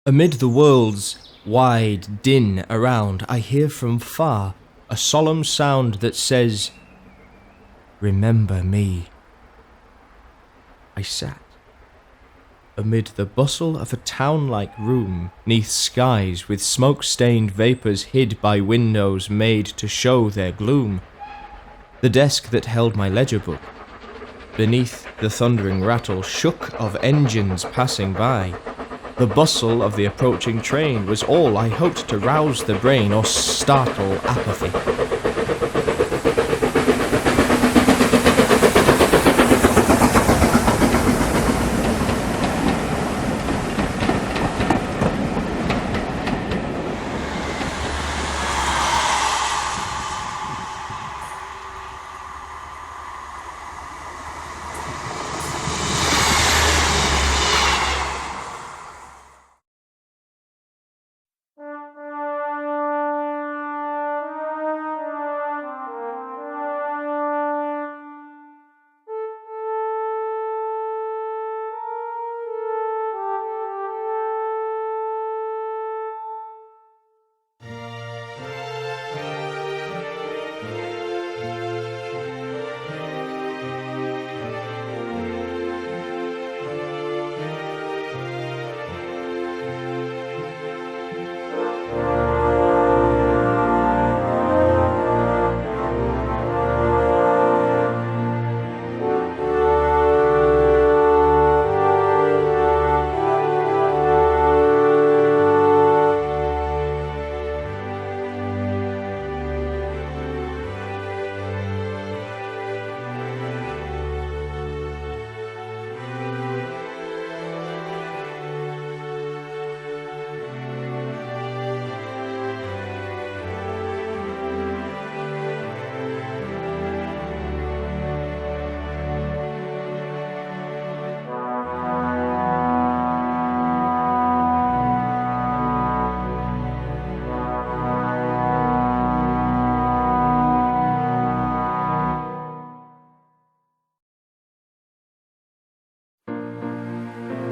Amid the world's wide din around, I hear from far a solemn sound that says, "Remember me." I sat amid the bustle of a town-like room, 'neath skies with smoke-stained vapours hid by windows made to show their gloom. The desk that held my ledger book, beneath the thundering rattle, shook of engines passing by. The bustle of the approaching train was all I hoped to rouse the brain or startle apathy.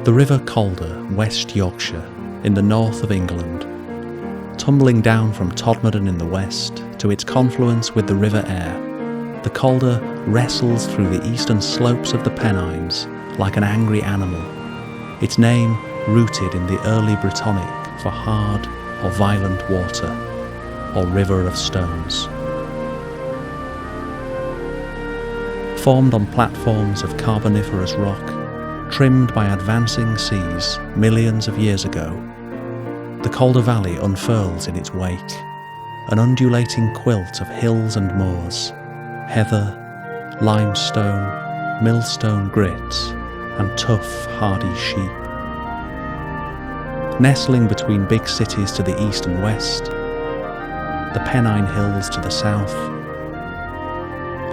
The River Calder, West Yorkshire, in the north of England, tumbling down from Todmorden in the west to its confluence with the River Aire, the Calder wrestles through the eastern slopes of the Pennines like an angry animal, its name rooted in the early Brittonic for hard or violent water, or river of stones. Formed on platforms of carboniferous rock, trimmed by advancing seas millions of years ago, the Calder Valley unfurls in its wake, an undulating quilt of hills and moors, heather, limestone, millstone grit, and tough, hardy sheep. Nestling between big cities to the east and west, the Pennine Hills to the south,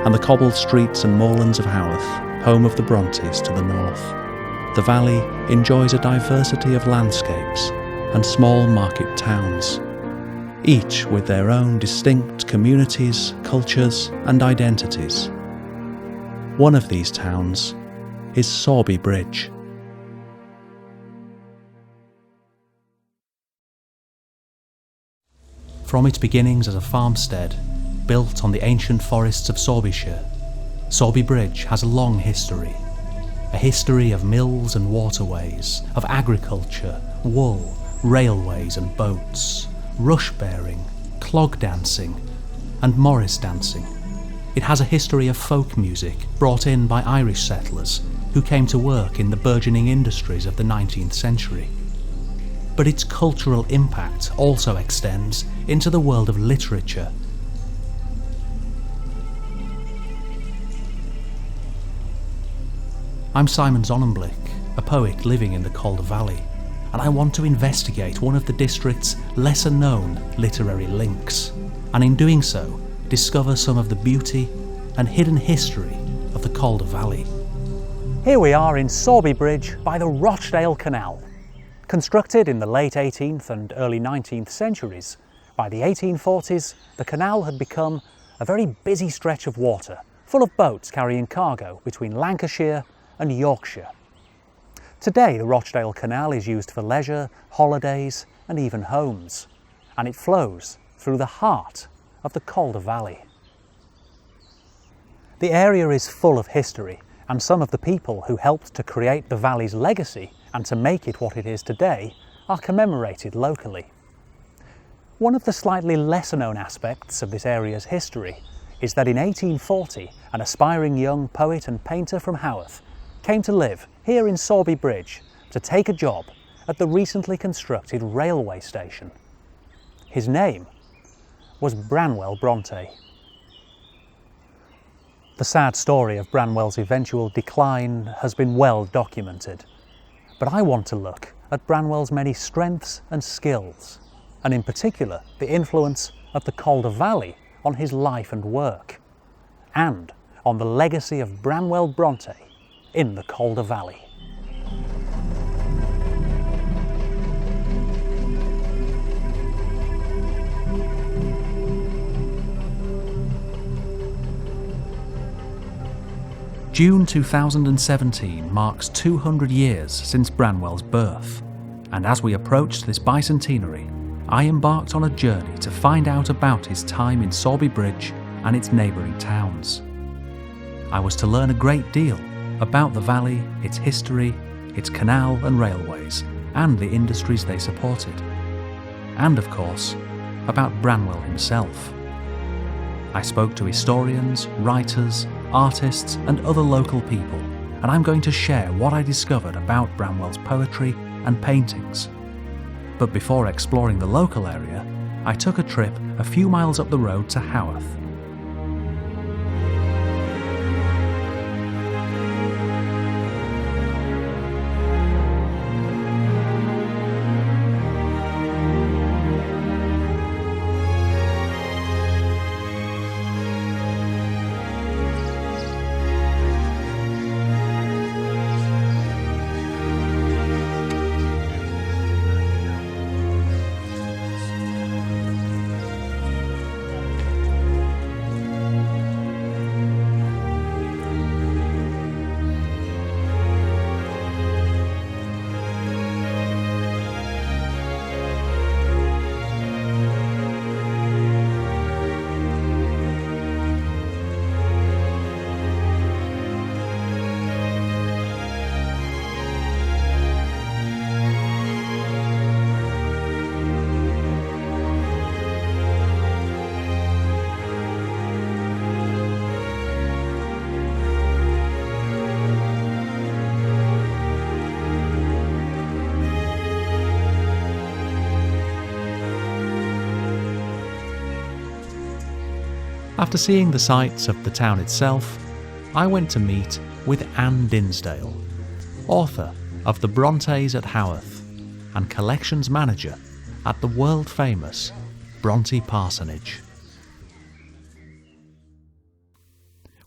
and the cobbled streets and moorlands of Haworth, home of the Brontes, to the north, the valley enjoys a diversity of landscapes and small market towns, each with their own distinct communities, cultures, and identities. One of these towns is Sowerby Bridge. From its beginnings as a farmstead built on the ancient forests of Sowebyshire, Sowerby Bridge has a long history. A history of mills and waterways, of agriculture, wool, railways and boats, rush-bearing, clog dancing, and morris dancing. It has a history of folk music brought in by Irish settlers who came to work in the burgeoning industries of the 19th century. But its cultural impact also extends into the world of literature. I'm Simon Zonenblick, a poet living in the Calder Valley, and I want to investigate one of the district's lesser-known literary links, and in doing so, discover some of the beauty and hidden history of the Calder Valley. Here we are in Sowerby Bridge by the Rochdale Canal. Constructed in the late 18th and early 19th centuries, by the 1840s, the canal had become a very busy stretch of water, full of boats carrying cargo between Lancashire and Yorkshire. Today the Rochdale Canal is used for leisure, holidays and even homes, and it flows through the heart of the Calder Valley. The area is full of history, and some of the people who helped to create the valley's legacy and to make it what it is today are commemorated locally. One of the slightly lesser known aspects of this area's history is that in 1840 an aspiring young poet and painter from Haworth came to live here in Sowerby Bridge to take a job at the recently constructed railway station. His name was Branwell Bronte. The sad story of Branwell's eventual decline has been well documented, but I want to look at Branwell's many strengths and skills, and in particular the influence of the Calder Valley on his life and work, and on the legacy of Branwell Bronte in the Calder Valley. June 2017 marks 200 years since Branwell's birth, and as we approached this bicentenary, I embarked on a journey to find out about his time in Sowerby Bridge and its neighbouring towns. I was to learn a great deal about the valley, its history, its canal and railways, and the industries they supported. And of course, about Branwell himself. I spoke to historians, writers, artists and other local people, and I'm going to share what I discovered about Branwell's poetry and paintings. But before exploring the local area, I took a trip a few miles up the road to Haworth. After seeing the sights of the town itself, I went to meet with Anne Dinsdale, author of The Brontes at Haworth and collections manager at the world-famous Bronte Parsonage.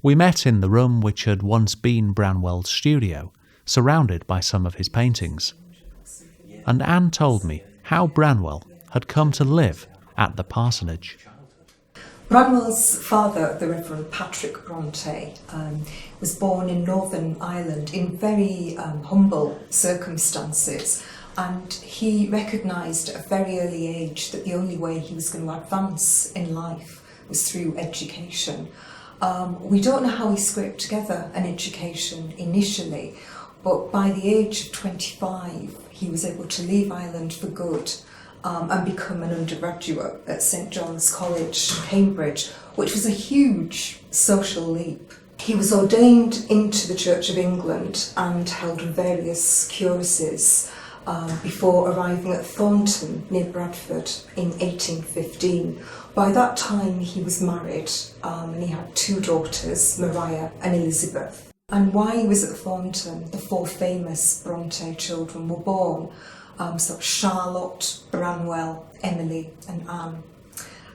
We met in the room which had once been Branwell's studio, surrounded by some of his paintings, and Anne told me how Branwell had come to live at the parsonage. Branwell's father, the Reverend Patrick Bronte, was born in Northern Ireland in very humble circumstances, and he recognised at a very early age that the only way he was going to advance in life was through education. We don't know how he scraped together an education initially, but by the age of 25 he was able to leave Ireland for good and become an undergraduate at St John's College, Cambridge, which was a huge social leap. He was ordained into the Church of England and held various curacies before arriving at Thornton near Bradford in 1815. By that time he was married and he had two daughters, Maria and Elizabeth. And while he was at Thornton, the four famous Bronte children were born. So Charlotte, Branwell, Emily and Anne.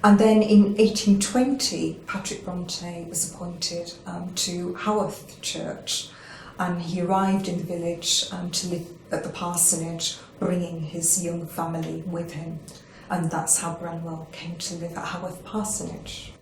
And then in 1820, Patrick Bronte was appointed to Haworth Church, and he arrived in the village to live at the parsonage, bringing his young family with him. And that's how Branwell came to live at Haworth Parsonage.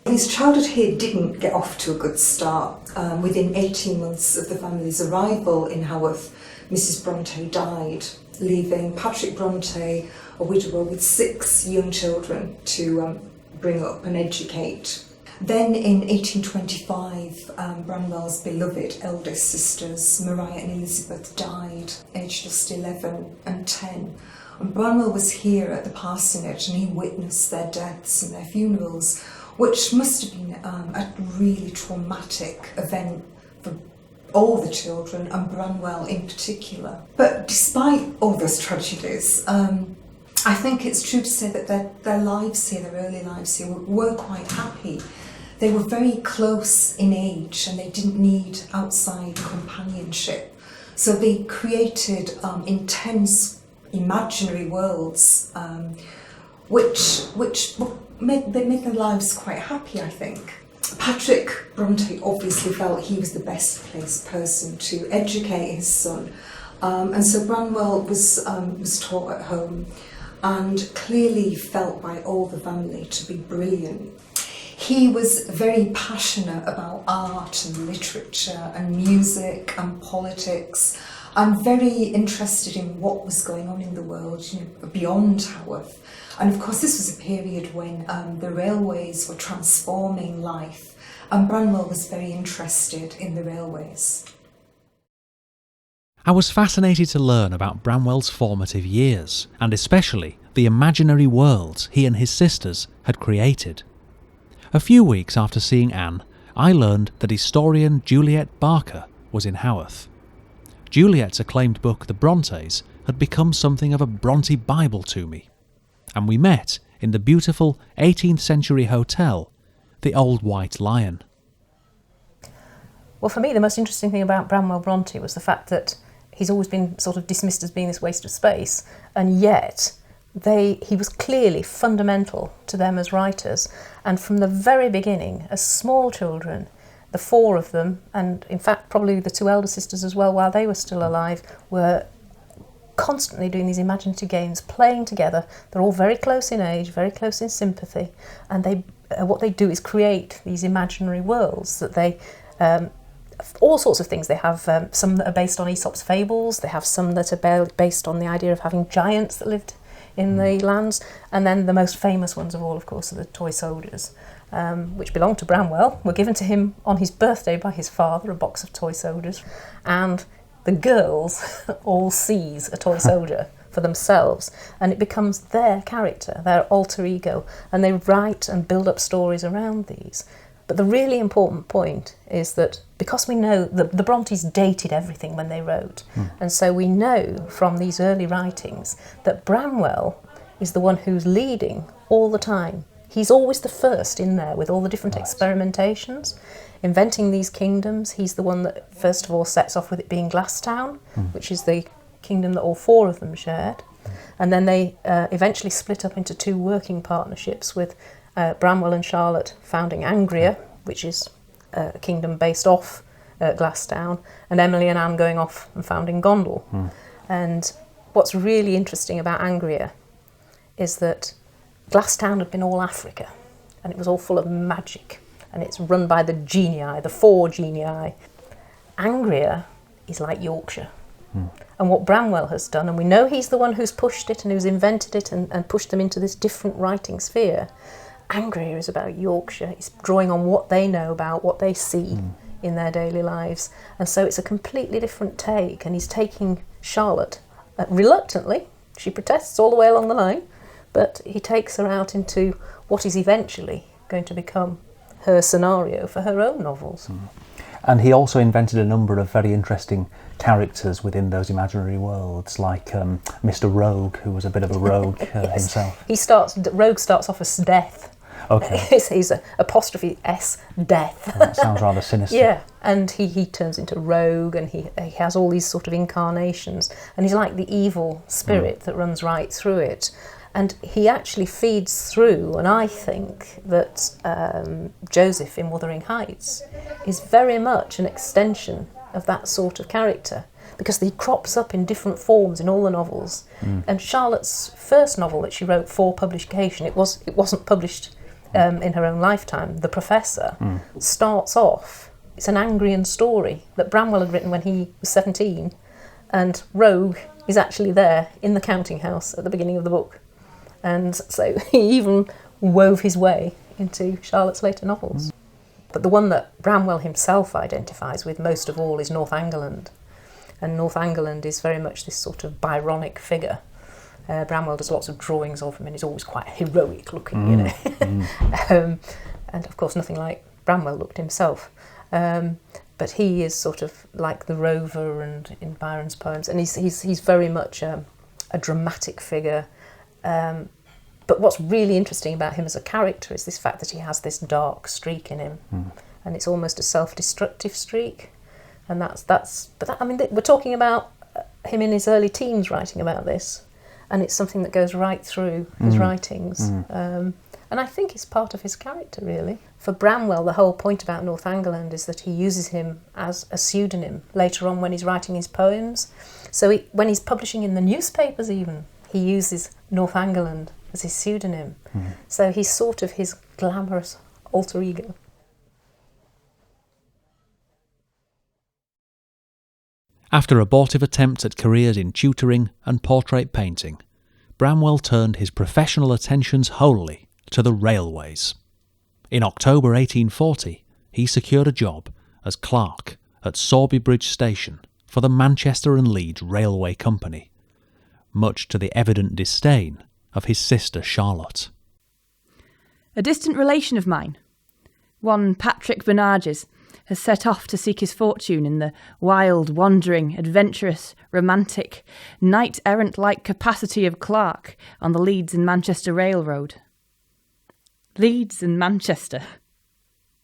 His childhood here didn't get off to a good start. Within 18 months of the family's arrival in Haworth, Mrs. Bronte died, leaving Patrick Bronte a widower with 6 young children to bring up and educate. Then in 1825, Branwell's beloved eldest sisters, Maria and Elizabeth, died, aged just 11 and 10. And Branwell was here at the Parsonage and he witnessed their deaths and their funerals, which must have been a really traumatic event for all the children and Branwell in particular. But despite all those tragedies, I think it's true to say that their lives here, their early lives here, were quite happy. They were very close in age and they didn't need outside companionship. So they created intense imaginary worlds, which made their lives quite happy, I think. Patrick Bronte obviously felt he was the best placed person to educate his son, and so Branwell was taught at home and clearly felt by all the family to be brilliant. He was very passionate about art and literature and music and politics, and very interested in what was going on in the world, beyond Haworth. And of course this was a period when the railways were transforming life, and Branwell was very interested in the railways. I was fascinated to learn about Branwell's formative years, and especially the imaginary worlds he and his sisters had created. A few weeks after seeing Anne, I learned that historian Juliet Barker was in Haworth. Juliet's acclaimed book The Brontes had become something of a Bronte Bible to me, and we met in the beautiful 18th century hotel, the Old White Lion. Well, for me, the most interesting thing about Branwell Bronte was the fact that he's always been sort of dismissed as being this waste of space, and yet he was clearly fundamental to them as writers. And from the very beginning, as small children, the 4 of them, and in fact probably the 2 elder sisters as well while they were still alive, were constantly doing these imaginative games, playing together. They're all very close in age, very close in sympathy, and what they do is create these imaginary worlds that they all sorts of things. They have some that are based on Aesop's fables, they have some that are based on the idea of having giants that lived in the lands, and then the most famous ones of all, of course, are the toy soldiers, which belonged to Branwell, were given to him on his birthday by his father, a box of toy soldiers, and the girls all seize a toy soldier for themselves, and it becomes their character, their alter ego, and they write and build up stories around these. But the really important point is that because we know the Brontes dated everything when they wrote, and so we know from these early writings that Branwell is the one who's leading all the time. He's always the first in there with all the different experimentations, inventing these kingdoms. He's the one that first of all sets off with it being Glasstown, which is the kingdom that all 4 of them shared. And then they eventually split up into 2 working partnerships with Branwell and Charlotte founding Angria, which is a kingdom based off Glasstown, and Emily and Anne going off and founding Gondal. And what's really interesting about Angria is that Glasstown had been all Africa, and it was all full of magic, and it's run by the genii, the 4 genii. Angria is like Yorkshire. And what Branwell has done, and we know he's the one who's pushed it and who's invented it and pushed them into this different writing sphere, Angria is about Yorkshire. It's drawing on what they know about, what they see in their daily lives. And so it's a completely different take, and he's taking Charlotte, reluctantly, she protests all the way along the line, but he takes her out into what is eventually going to become her scenario for her own novels. And he also invented a number of very interesting characters within those imaginary worlds, like Mr. Rogue, who was a bit of a rogue himself. Rogue starts off as Death. Okay. He's a apostrophe S, Death. That sounds rather sinister. Yeah, and he turns into Rogue, and he has all these sort of incarnations, and he's like the evil spirit that runs right through it. And he actually feeds through, and I think that Joseph in Wuthering Heights is very much an extension of that sort of character, because he crops up in different forms in all the novels. And Charlotte's first novel that she wrote for publication, it wasn't published in her own lifetime, The Professor, starts off, it's an Angrian story that Branwell had written when he was 17, and Rogue is actually there in the counting house at the beginning of the book. And so he even wove his way into Charlotte's later novels. But the one that Branwell himself identifies with most of all is Northumberland. And Northumberland is very much this sort of Byronic figure. Branwell does lots of drawings of him and he's always quite heroic looking, you know. And of course nothing like Branwell looked himself. But he is sort of like the rover and in Byron's poems. And he's very much a dramatic figure. But what's really interesting about him as a character is this fact that he has this dark streak in him, and it's almost a self-destructive streak. And we're talking about him in his early teens writing about this, and it's something that goes right through his writings. And I think it's part of his character, really. For Branwell, the whole point about Northumberland is that he uses him as a pseudonym later on when he's writing his poems. So when he's publishing in the newspapers even, he uses Northumberland as his pseudonym. So he's sort of his glamorous alter ego. After abortive attempts at careers in tutoring and portrait painting, Branwell turned his professional attentions wholly to the railways. In October 1840, he secured a job as clerk at Sowerby Bridge Station for the Manchester and Leeds Railway Company, much to the evident disdain of his sister Charlotte. A distant relation of mine, one Patrick Bernarges, has set off to seek his fortune in the wild, wandering, adventurous, romantic, knight-errant-like capacity of clerk on the Leeds and Manchester Railroad. Leeds and Manchester.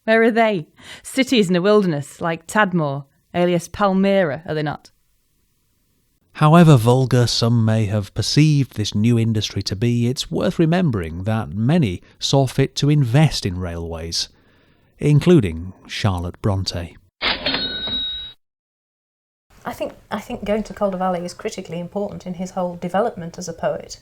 Where are they? Cities in a wilderness, like Tadmor, alias Palmyra, are they not? However vulgar some may have perceived this new industry to be, it's worth remembering that many saw fit to invest in railways, including Charlotte Bronte. I think going to Calder Valley is critically important in his whole development as a poet.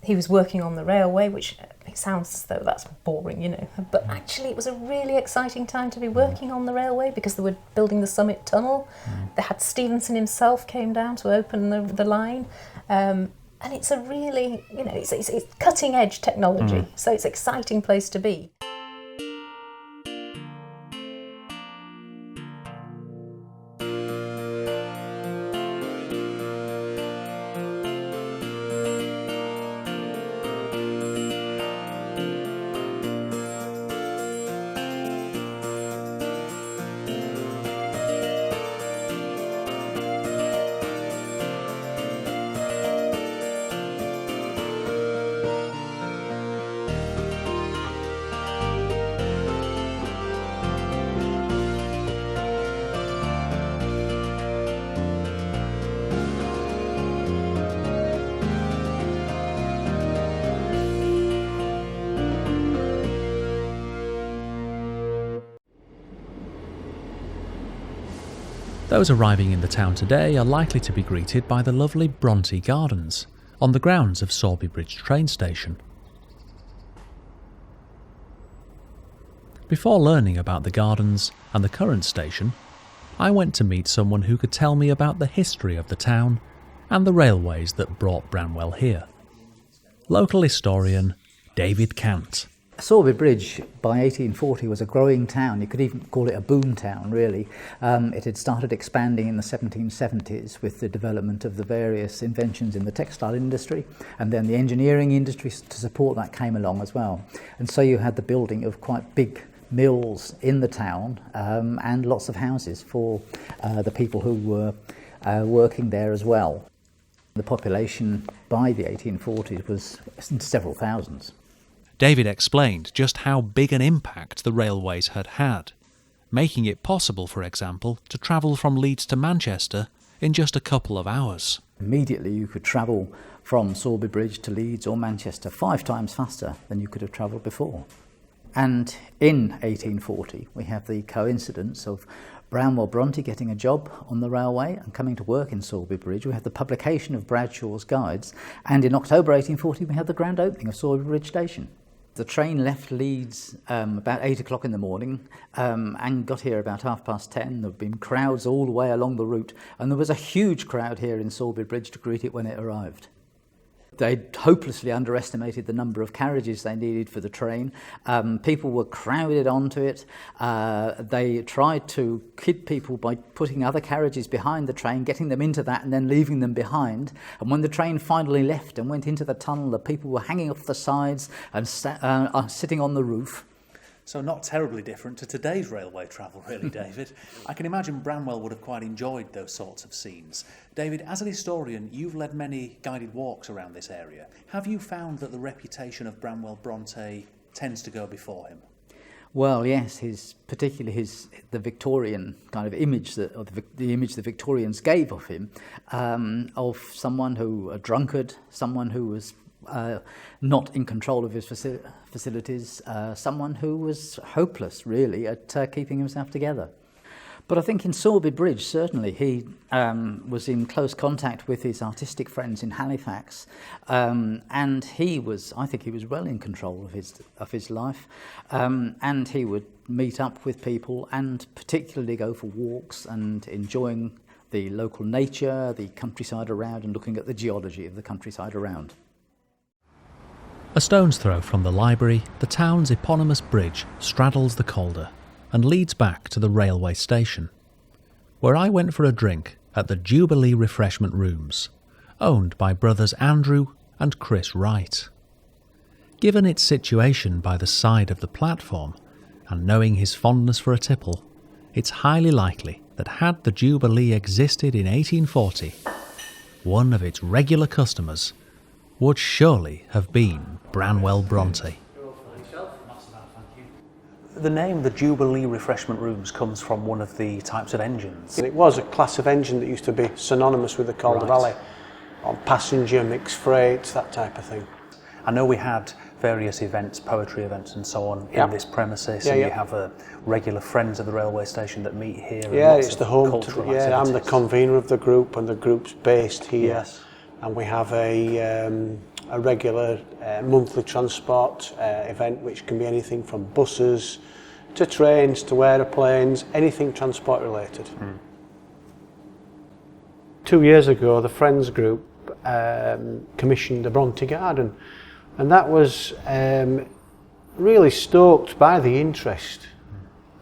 He was working on the railway, which it sounds as though that's boring, you know, but actually it was a really exciting time to be working on the railway because they were building the Summit Tunnel. They had Stevenson himself came down to open the line. And it's a really, you know, it's cutting edge technology, so it's an exciting place to be. Those arriving in the town today are likely to be greeted by the lovely Brony Gardens on the grounds of Sowerby Bridge train station. Before learning about the gardens and the current station, I went to meet someone who could tell me about the history of the town and the railways that brought Branwell here. Local historian David Cant. Sowerby Bridge by 1840 was a growing town. You could even call it a boom town, really. It had started expanding in the 1770s with the development of the various inventions in the textile industry, and then the engineering industry to support that came along as well. And so you had the building of quite big mills in the town and lots of houses for the people who were working there as well. The population by the 1840s was several thousands. David explained just how big an impact the railways had had, making it possible, for example, to travel from Leeds to Manchester in just a couple of hours. Immediately you could travel from Sowerby Bridge to Leeds or Manchester 5 times faster than you could have travelled before. And in 1840 we have the coincidence of Branwell Bronte getting a job on the railway and coming to work in Sowerby Bridge. We have the publication of Bradshaw's Guides, and in October 1840 we have the grand opening of Sowerby Bridge Station. The train left Leeds about 8 o'clock in the morning and got here about 10:30. There have been crowds all the way along the route, and there was a huge crowd here in Sowerby Bridge to greet it when it arrived. They hopelessly underestimated the number of carriages they needed for the train. People were crowded onto it. They tried to kid people by putting other carriages behind the train, getting them into that and then leaving them behind. And when the train finally left and went into the tunnel, the people were hanging off the sides and sitting on the roof. So not terribly different to today's railway travel, really, David. I can imagine Branwell would have quite enjoyed those sorts of scenes. David, as an historian, you've led many guided walks around this area. Have you found that the reputation of Branwell Bronte tends to go before him? Well, yes, particularly the Victorian kind of image, the image the Victorians gave of him, of someone a drunkard, someone who was not in control of his facilities, someone who was hopeless, really, at keeping himself together. But I think in Sowerby Bridge, certainly, he was in close contact with his artistic friends in Halifax, and I think he was well in control of his life, and he would meet up with people and particularly go for walks and enjoying the local nature, the countryside around, and looking at the geology of the countryside around. A stone's throw from the library, the town's eponymous bridge straddles the Calder and leads back to the railway station, where I went for a drink at the Jubilee Refreshment Rooms, owned by brothers Andrew and Chris Wright. Given its situation by the side of the platform, and knowing his fondness for a tipple, it's highly likely that had the Jubilee existed in 1840, one of its regular customers would surely have been Branwell Bronte. The name, the Jubilee Refreshment Rooms, comes from one of the types of engines. It was a class of engine that used to be synonymous with the Calder Valley, on passenger, mixed freights, that type of thing. I know we had various events, poetry events and so on in this premises, and you have regular friends of the railway station that meet here. Yeah, it's the home to I'm the convener of the group, and the group's based here. Yes. And we have a regular monthly transport event, which can be anything from buses to trains to aeroplanes, anything transport related. 2 years ago, the Friends group commissioned the Brony Garden, and that was really stoked by the interest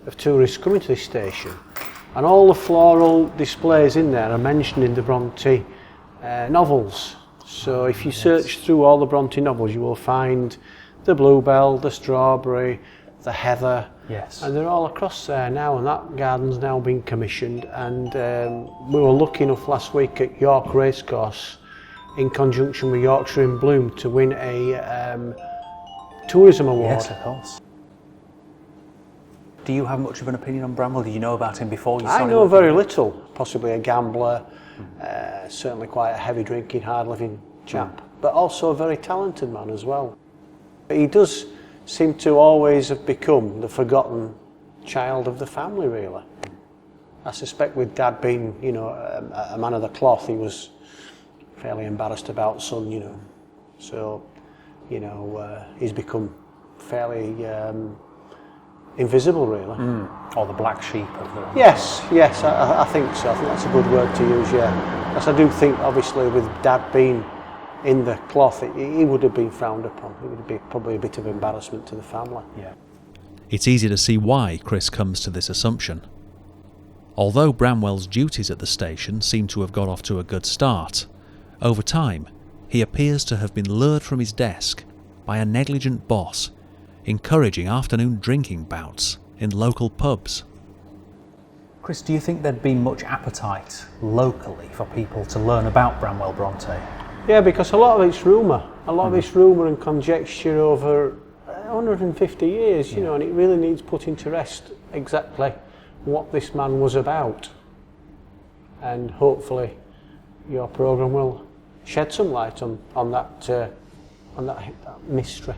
of tourists coming to this station. And all the floral displays in there are mentioned in the Bronte novels. So if you search through all the Bronte novels, you will find the bluebell, the strawberry, the heather, and they're all across there now, and that garden's now been commissioned. And we were lucky enough last week at York Racecourse, in conjunction with Yorkshire in Bloom, to win a tourism award. Yes, of course. Do you have much of an opinion on Branwell? Did you know about him before you started? I know very little. Possibly a gambler, certainly quite a heavy drinking, hard living chap, but also a very talented man as well. He does seem to always have become the forgotten child of the family, really. I suspect with Dad being, a man of the cloth, he was fairly embarrassed about son, So, he's become fairly invisible, really. Or the black sheep of the... Yes, I think so. I think that's a good word to use, yeah. Because I do think, obviously, with Dad being in the cloth, he would have been frowned upon. It would be probably a bit of embarrassment to the family. Yeah. It's easy to see why Chris comes to this assumption. Although Branwell's duties at the station seem to have got off to a good start, over time, he appears to have been lured from his desk by a negligent boss, encouraging afternoon drinking bouts in local pubs. Chris, do you think there'd been much appetite locally for people to learn about Branwell Bronte? Yeah, because a lot of it's rumour. A lot of it's rumour and conjecture over 150 years, you know, and it really needs putting to rest exactly what this man was about. And hopefully your programme will shed some light on that mystery.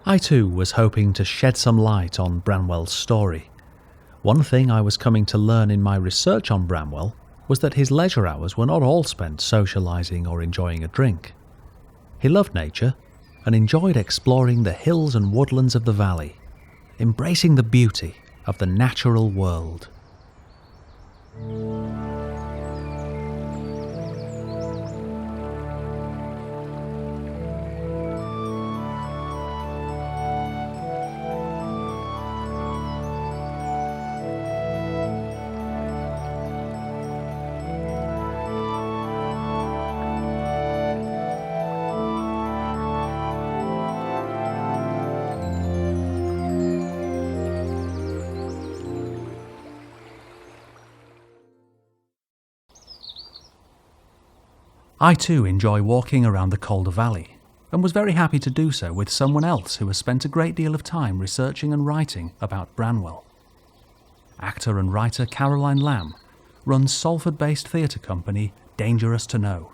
I too was hoping to shed some light on Branwell's story, One thing I was coming to learn in my research on Branwell was that his leisure hours were not all spent socialising or enjoying a drink. He loved nature and enjoyed exploring the hills and woodlands of the valley, embracing the beauty of the natural world. I too enjoy walking around the Calder Valley, and was very happy to do so with someone else who has spent a great deal of time researching and writing about Branwell. Actor and writer Caroline Lamb runs Salford-based theatre company Dangerous to Know,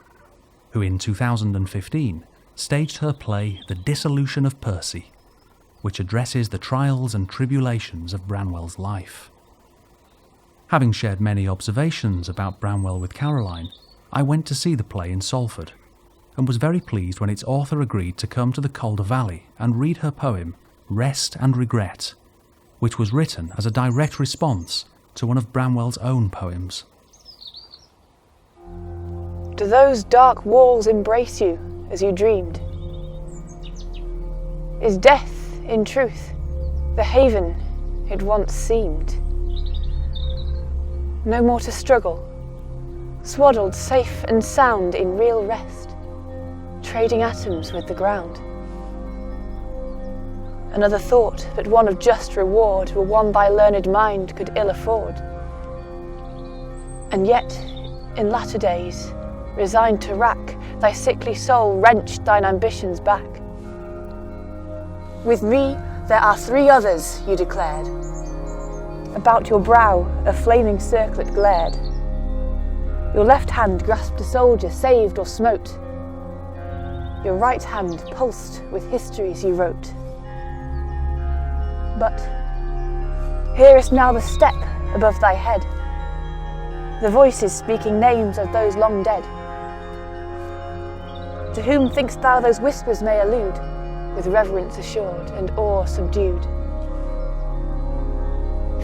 who in 2015 staged her play The Dissolution of Percy, which addresses the trials and tribulations of Branwell's life. Having shared many observations about Branwell with Caroline, I went to see the play in Salford, and was very pleased when its author agreed to come to the Calder Valley and read her poem, Rest and Regret, which was written as a direct response to one of Branwell's own poems. Do those dark walls embrace you as you dreamed? Is death, in truth, the haven it once seemed? No more to struggle, swaddled safe and sound in real rest, trading atoms with the ground. Another thought, but one of just reward, were one thy learned mind could ill afford. And yet, in latter days, resigned to rack, thy sickly soul wrenched thine ambitions back. With me there are 3 others, you declared. About your brow a flaming circlet glared. Your left hand grasped a soldier saved or smote. Your right hand pulsed with histories you wrote. But hearest now the step above thy head, the voices speaking names of those long dead. To whom thinkst thou those whispers may allude, with reverence assured and awe subdued?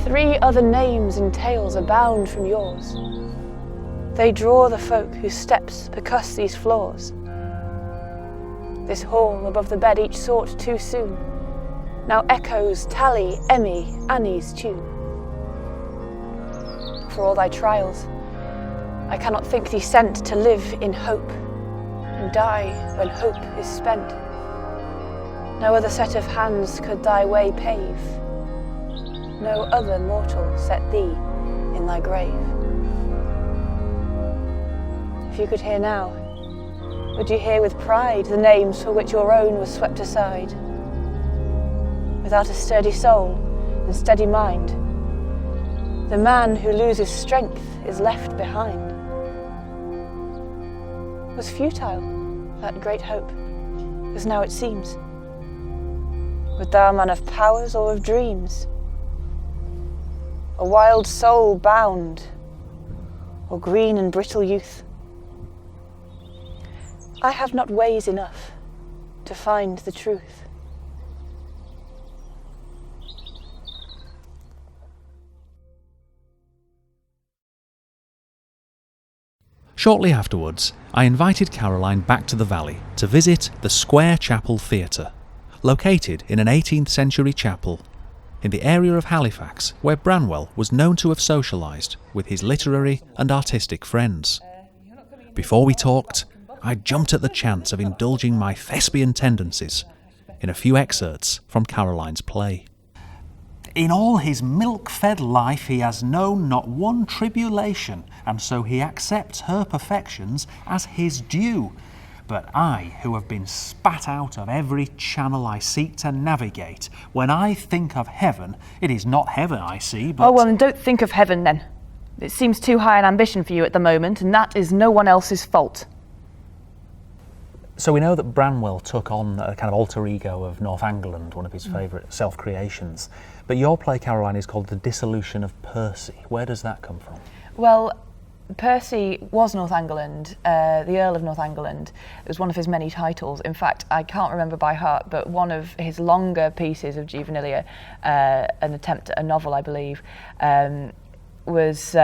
3 other names and tales abound from yours. They draw the folk whose steps percuss these floors. This hall above the bed each sought too soon now echoes Tally, Emmy, Annie's tune. For all thy trials, I cannot think thee sent to live in hope and die when hope is spent. No other set of hands could thy way pave, no other mortal set thee in thy grave. If you could hear now, would you hear with pride the names for which your own was swept aside? Without a sturdy soul and steady mind, the man who loses strength is left behind. Was futile that great hope, as now it seems? Wert thou a man of powers or of dreams? A wild soul bound, or green and brittle youth? I have not ways enough to find the truth. Shortly afterwards, I invited Caroline back to the valley to visit the Square Chapel Theatre, located in an 18th century chapel in the area of Halifax where Branwell was known to have socialised with his literary and artistic friends. Before we talked, I jumped at the chance of indulging my thespian tendencies in a few excerpts from Caroline's play. In all his milk-fed life he has known not one tribulation, and so he accepts her perfections as his due. But I, who have been spat out of every channel I seek to navigate, when I think of heaven, it is not heaven I see, but... Oh, well, then don't think of heaven, then. It seems too high an ambition for you at the moment, and that is no one else's fault. So we know that Branwell took on a kind of alter ego of Northumberland, one of his favourite self-creations. But your play, Caroline, is called The Dissolution of Percy. Where does that come from? Well, Percy was Northumberland, the Earl of Northumberland. It was one of his many titles. In fact, I can't remember by heart, but one of his longer pieces of juvenilia, an attempt at a novel, I believe, was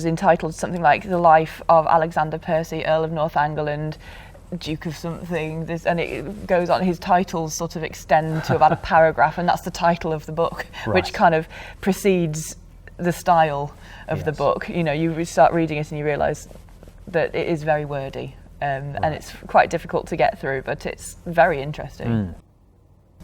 entitled something like The Life of Alexander Percy, Earl of Northumberland, Duke of something, and it goes on. His titles sort of extend to about a paragraph, and that's the title of the book, right, which kind of precedes the style of the book. You know, you start reading it and you realise that it is very wordy, and it's quite difficult to get through, but it's very interesting.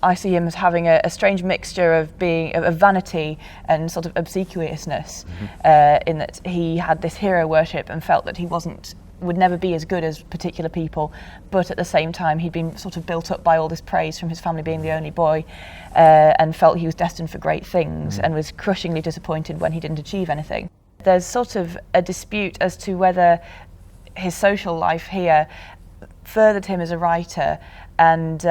I see him as having a strange mixture of vanity and sort of obsequiousness, in that he had this hero worship and felt that he would never be as good as particular people, but at the same time he'd been sort of built up by all this praise from his family being the only boy, and felt he was destined for great things, and was crushingly disappointed when he didn't achieve anything. There's sort of a dispute as to whether his social life here furthered him as a writer and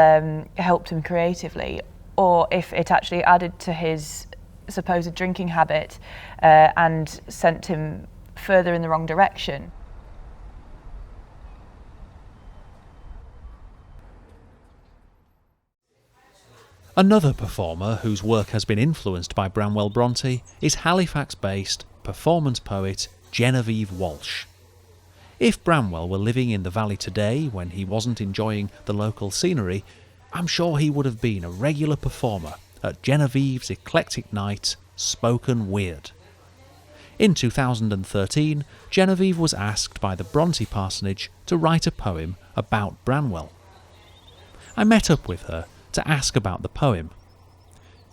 helped him creatively, or if it actually added to his supposed drinking habit and sent him further in the wrong direction. Another performer whose work has been influenced by Branwell Bronte is Halifax-based performance poet Genevieve Walsh. If Branwell were living in the valley today when he wasn't enjoying the local scenery, I'm sure he would have been a regular performer at Genevieve's eclectic night, Spoken Weird. In 2013, Genevieve was asked by the Bronte Parsonage to write a poem about Branwell. I met up with her to ask about the poem.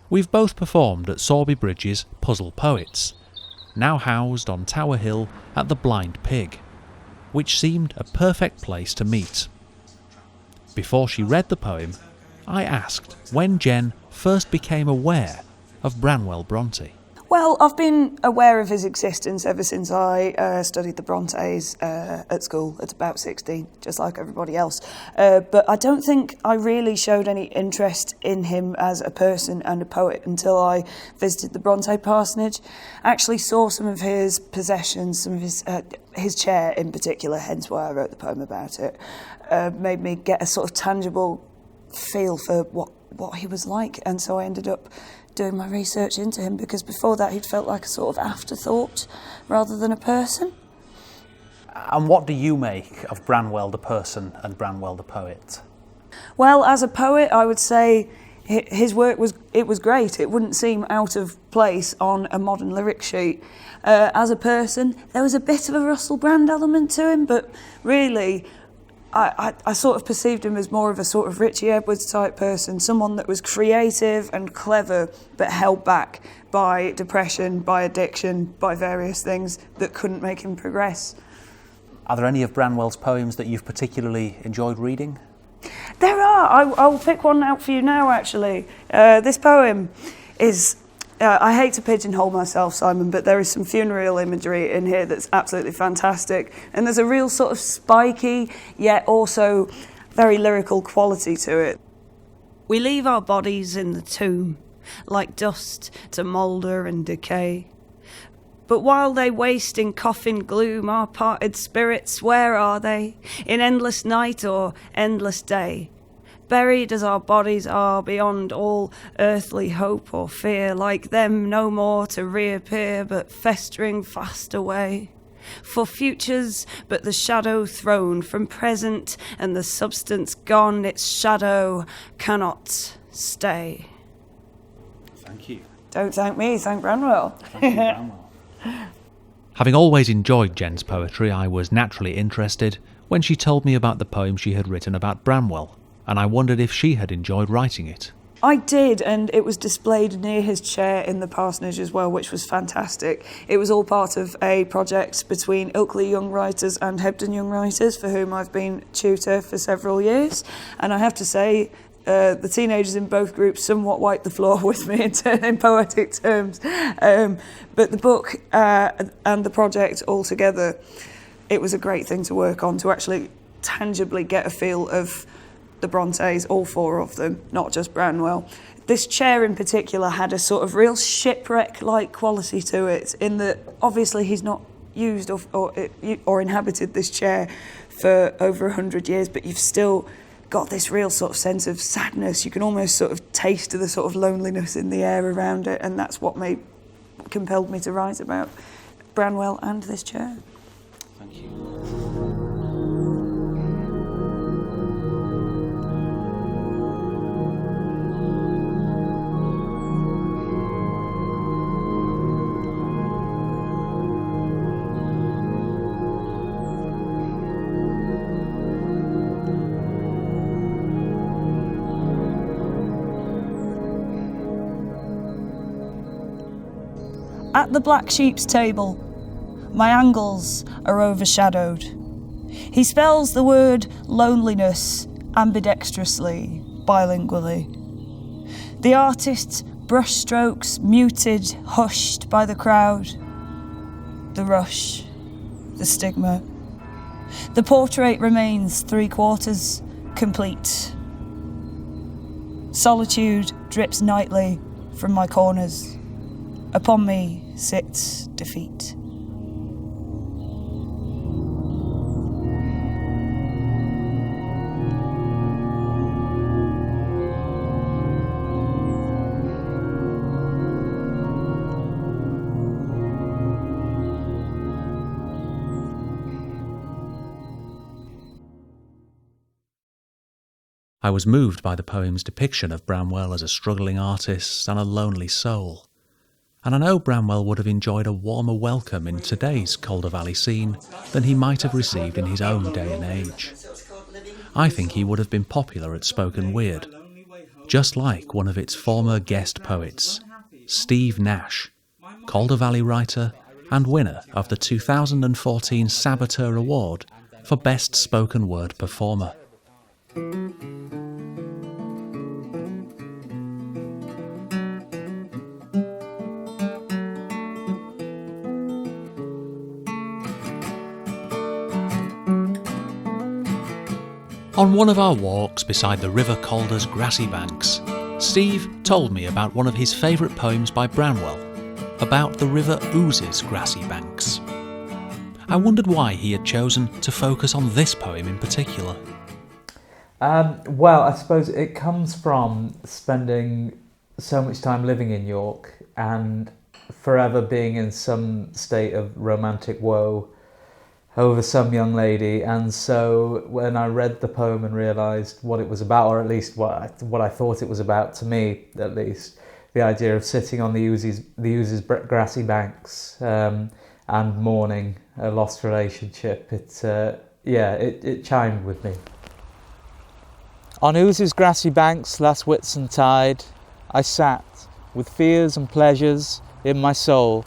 We've both performed at Sowerby Bridge's Puzzle Poets, now housed on Tower Hill at the Blind Pig, which seemed a perfect place to meet. Before she read the poem, I asked when Jen first became aware of Branwell Bronte. Well, I've been aware of his existence ever since I studied the Brontes at school at about 16, just like everybody else. But I don't think I really showed any interest in him as a person and a poet until I visited the Bronte Parsonage. I actually saw some of his possessions, some of his chair in particular, hence why I wrote the poem about it. Made me get a sort of tangible feel for what he was like, and so I ended up doing my research into him, because before that he'd felt like a sort of afterthought rather than a person. And what do you make of Branwell the person and Branwell the poet? Well, as a poet, I would say his work was great. It wouldn't seem out of place on a modern lyric sheet. As a person, there was a bit of a Russell Brand element to him, but really I sort of perceived him as more of a sort of Richie Edwards type person, someone that was creative and clever but held back by depression, by addiction, by various things that couldn't make him progress. Are there any of Branwell's poems that you've particularly enjoyed reading? There are. I'll pick one out for you now, actually. This poem is... I hate to pigeonhole myself, Simon, but there is some funereal imagery in here that's absolutely fantastic. And there's a real sort of spiky, yet also very lyrical quality to it. We leave our bodies in the tomb, like dust to moulder and decay. But while they waste in coffin gloom, our parted spirits, where are they? In endless night or endless day? Buried as our bodies are beyond all earthly hope or fear, like them no more to reappear, but festering fast away. For futures but the shadow thrown from present, and the substance gone, its shadow cannot stay. Thank you. Don't thank me, thank Branwell. Thank you, Branwell. Having always enjoyed Jen's poetry, I was naturally interested when she told me about the poem she had written about Branwell, and I wondered if she had enjoyed writing it. I did, and it was displayed near his chair in the parsonage as well, which was fantastic. It was all part of a project between Ilkley Young Writers and Hebden Young Writers, for whom I've been tutor for several years. And I have to say, the teenagers in both groups somewhat wiped the floor with me in poetic terms. But the book and the project altogether, it was a great thing to work on, to actually tangibly get a feel of the Brontes, all four of them, not just Branwell. This chair in particular had a sort of real shipwreck-like quality to it, in that obviously he's not used or inhabited this chair for over 100 years, but you've still got this real sort of sense of sadness. You can almost sort of taste the sort of loneliness in the air around it, and that's what compelled me to write about Branwell and this chair. Thank you. At the black sheep's table, my angles are overshadowed. He spells the word loneliness ambidextrously, bilingually. The artist's brushstrokes muted, hushed by the crowd. The rush, the stigma. The portrait remains 3/4 complete. Solitude drips nightly from my corners. Upon me sits defeat. I was moved by the poem's depiction of Branwell as a struggling artist and a lonely soul. And I know Branwell would have enjoyed a warmer welcome in today's Calder Valley scene than he might have received in his own day and age. I think he would have been popular at Spoken Weird, just like one of its former guest poets, Steve Nash, Calder Valley writer and winner of the 2014 Saboteur Award for Best Spoken Word Performer. On one of our walks beside the River Calder's grassy banks, Steve told me about one of his favourite poems by Branwell, about the River Ouse's grassy banks. I wondered why he had chosen to focus on this poem in particular. Well, I suppose it comes from spending so much time living in York and forever being in some state of romantic woe over some young lady, and so when I read the poem and realised what it was about, or at least what I thought it was about, to me at least, the idea of sitting on the Ouse's grassy banks and mourning a lost relationship, it chimed with me. On Ouse's grassy banks last Whitsuntide, I sat with fears and pleasures in my soul,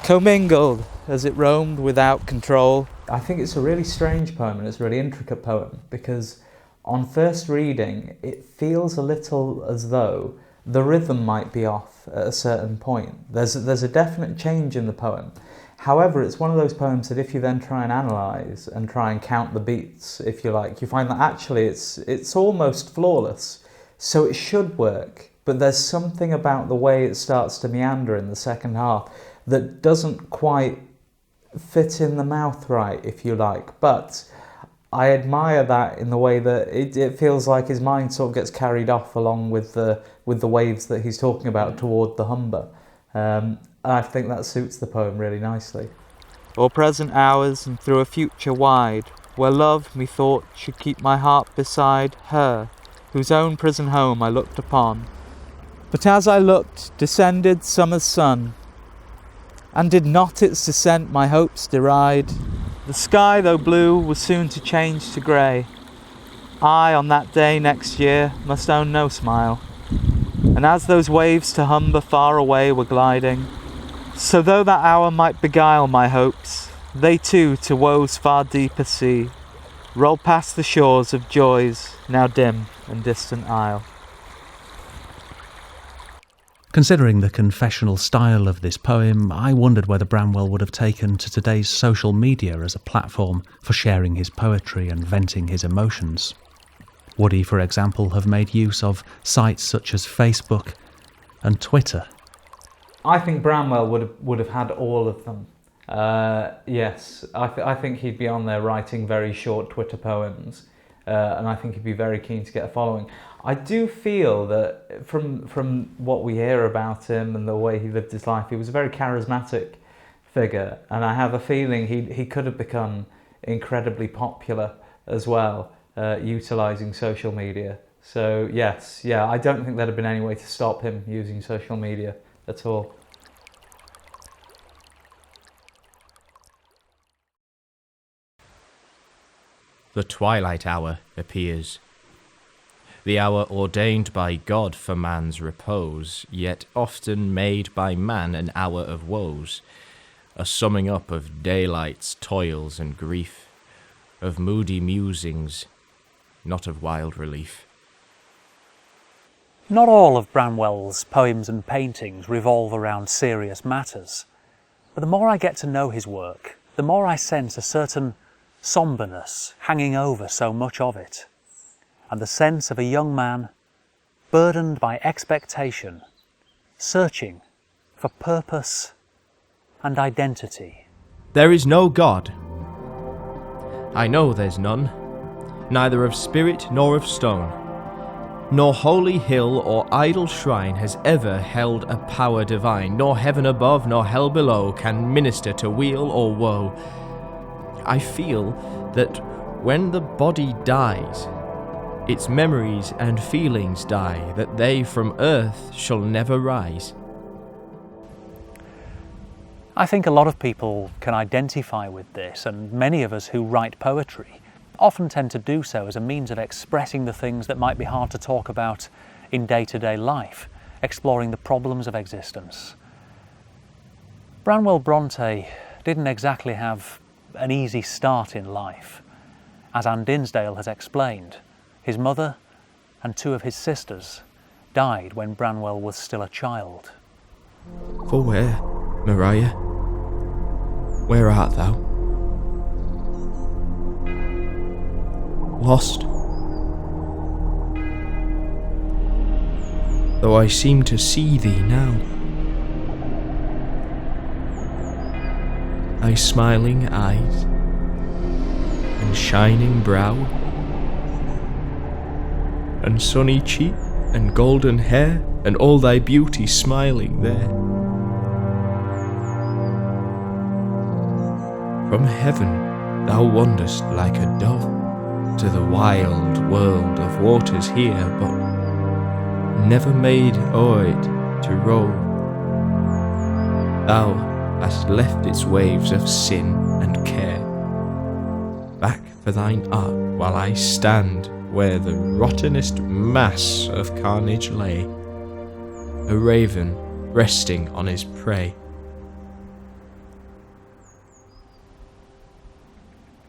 commingled as it roamed without control. I think it's a really strange poem, and it's a really intricate poem, because on first reading it feels a little as though the rhythm might be off at a certain point. There's a definite change in the poem. However, it's one of those poems that if you then try and analyse and try and count the beats, if you like, you find that actually it's almost flawless. So it should work, but there's something about the way it starts to meander in the second half that doesn't quite fit in the mouth right, if you like. But I admire that in the way that it feels like his mind sort of gets carried off along with the waves that he's talking about toward the Humber. I think that suits the poem really nicely. O'er present hours and through a future wide, where love, methought, should keep my heart beside her, whose own prison home I looked upon. But as I looked, descended summer's sun, and did not its descent my hopes deride. The sky, though blue, was soon to change to grey. I, on that day next year, must own no smile. And as those waves to Humber far away were gliding, so though that hour might beguile my hopes, they too to woe's far deeper sea roll past the shores of joy's now dim and distant isle. Considering the confessional style of this poem, I wondered whether Branwell would have taken to today's social media as a platform for sharing his poetry and venting his emotions. Would he, for example, have made use of sites such as Facebook and Twitter? I think Branwell would have had all of them. Yes, I think he'd be on there writing very short Twitter poems, and I think he'd be very keen to get a following. I do feel that from what we hear about him and the way he lived his life, he was a very charismatic figure, and I have a feeling he could have become incredibly popular as well, utilising social media. So yes, I don't think there'd have been any way to stop him using social media at all. The twilight hour appears. The hour ordained by God for man's repose, yet often made by man an hour of woes, a summing up of daylight's toils and grief, of moody musings, not of wild relief. Not all of Branwell's poems and paintings revolve around serious matters, but the more I get to know his work, the more I sense a certain sombreness hanging over so much of it, and the sense of a young man burdened by expectation, searching for purpose and identity. There is no God. I know there's none, neither of spirit nor of stone, nor holy hill or idol shrine has ever held a power divine, nor heaven above nor hell below can minister to weal or woe. I feel that when the body dies, its memories and feelings die, that they from earth shall never rise. I think a lot of people can identify with this, and many of us who write poetry often tend to do so as a means of expressing the things that might be hard to talk about in day-to-day life, exploring the problems of existence. Branwell Bronte didn't exactly have an easy start in life. As Anne Dinsdale has explained, his mother and two of his sisters died when Branwell was still a child. For where, Maria? Where art thou? Lost? Though I seem to see thee now. Thy smiling eyes and shining brow and sunny cheek and golden hair and all thy beauty smiling there. From heaven thou wanderst like a dove to the wild world of waters here, but never made o'er it to roll. Thou hast left its waves of sin and care back for thine art, while I stand where the rottenest mass of carnage lay, a raven resting on his prey.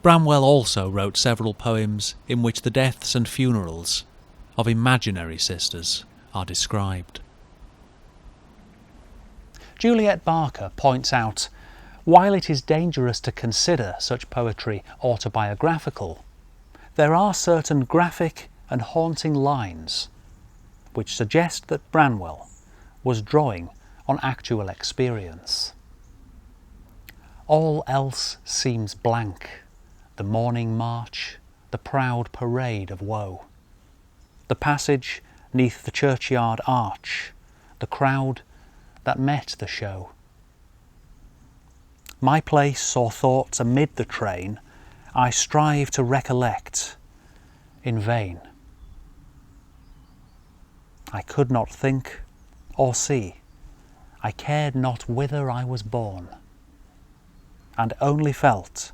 Branwell also wrote several poems in which the deaths and funerals of imaginary sisters are described. Juliet Barker points out, while it is dangerous to consider such poetry autobiographical, there are certain graphic and haunting lines which suggest that Branwell was drawing on actual experience. All else seems blank, the morning march, the proud parade of woe, the passage 'neath the churchyard arch, the crowd that met the show. My place or thoughts amid the train I strive to recollect in vain. I could not think or see, I cared not whither I was born, and only felt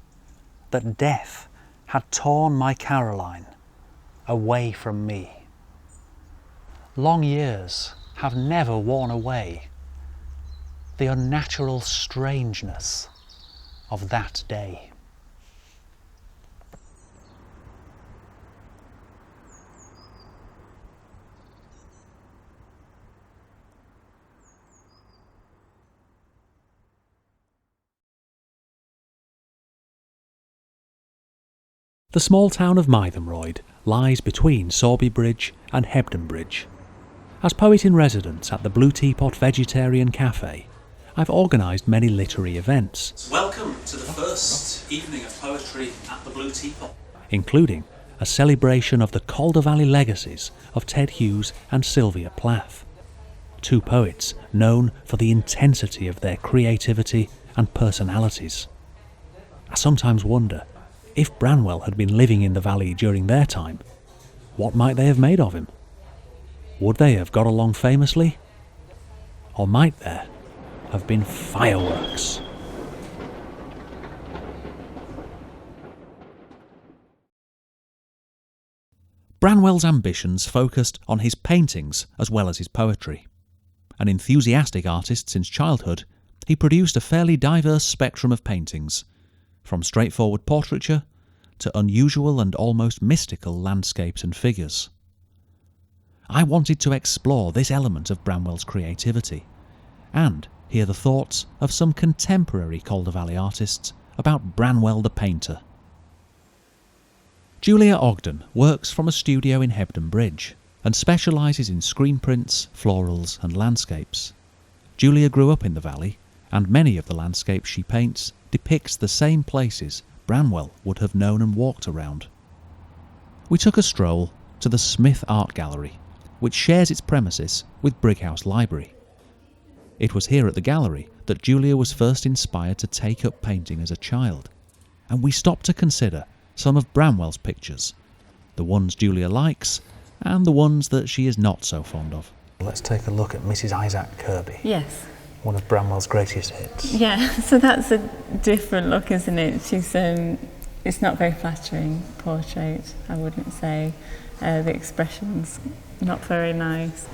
that death had torn my Caroline away from me. Long years have never worn away the unnatural strangeness of that day. The small town of Mythenroyd lies between Sowerby Bridge and Hebden Bridge. As poet-in-residence at the Blue Teapot Vegetarian Cafe, I've organised many literary events. Welcome to the first evening of poetry at the Blue Teapot, including a celebration of the Calder Valley legacies of Ted Hughes and Sylvia Plath, two poets known for the intensity of their creativity and personalities. I sometimes wonder, if Branwell had been living in the valley during their time, what might they have made of him? Would they have got along famously? Or might there have been fireworks? Branwell's ambitions focused on his paintings as well as his poetry. An enthusiastic artist since childhood, he produced a fairly diverse spectrum of paintings, from straightforward portraiture to unusual and almost mystical landscapes and figures. I wanted to explore this element of Branwell's creativity and hear the thoughts of some contemporary Calder Valley artists about Branwell the painter. Juliet Ogden works from a studio in Hebden Bridge and specialises in screen prints, florals and landscapes. Julia grew up in the valley, and many of the landscapes she paints depicts the same places Branwell would have known and walked around. We took a stroll to the Smith Art Gallery, which shares its premises with Brighouse Library. It was here at the gallery that Julia was first inspired to take up painting as a child, and we stopped to consider some of Branwell's pictures, the ones Julia likes and the ones that she is not so fond of. Let's take a look at Mrs. Isaac Kirby. Yes. One of Branwell's greatest hits. Yeah, so that's a different look, isn't it? She's it's not very flattering portrait, I wouldn't say. The expression's not very nice.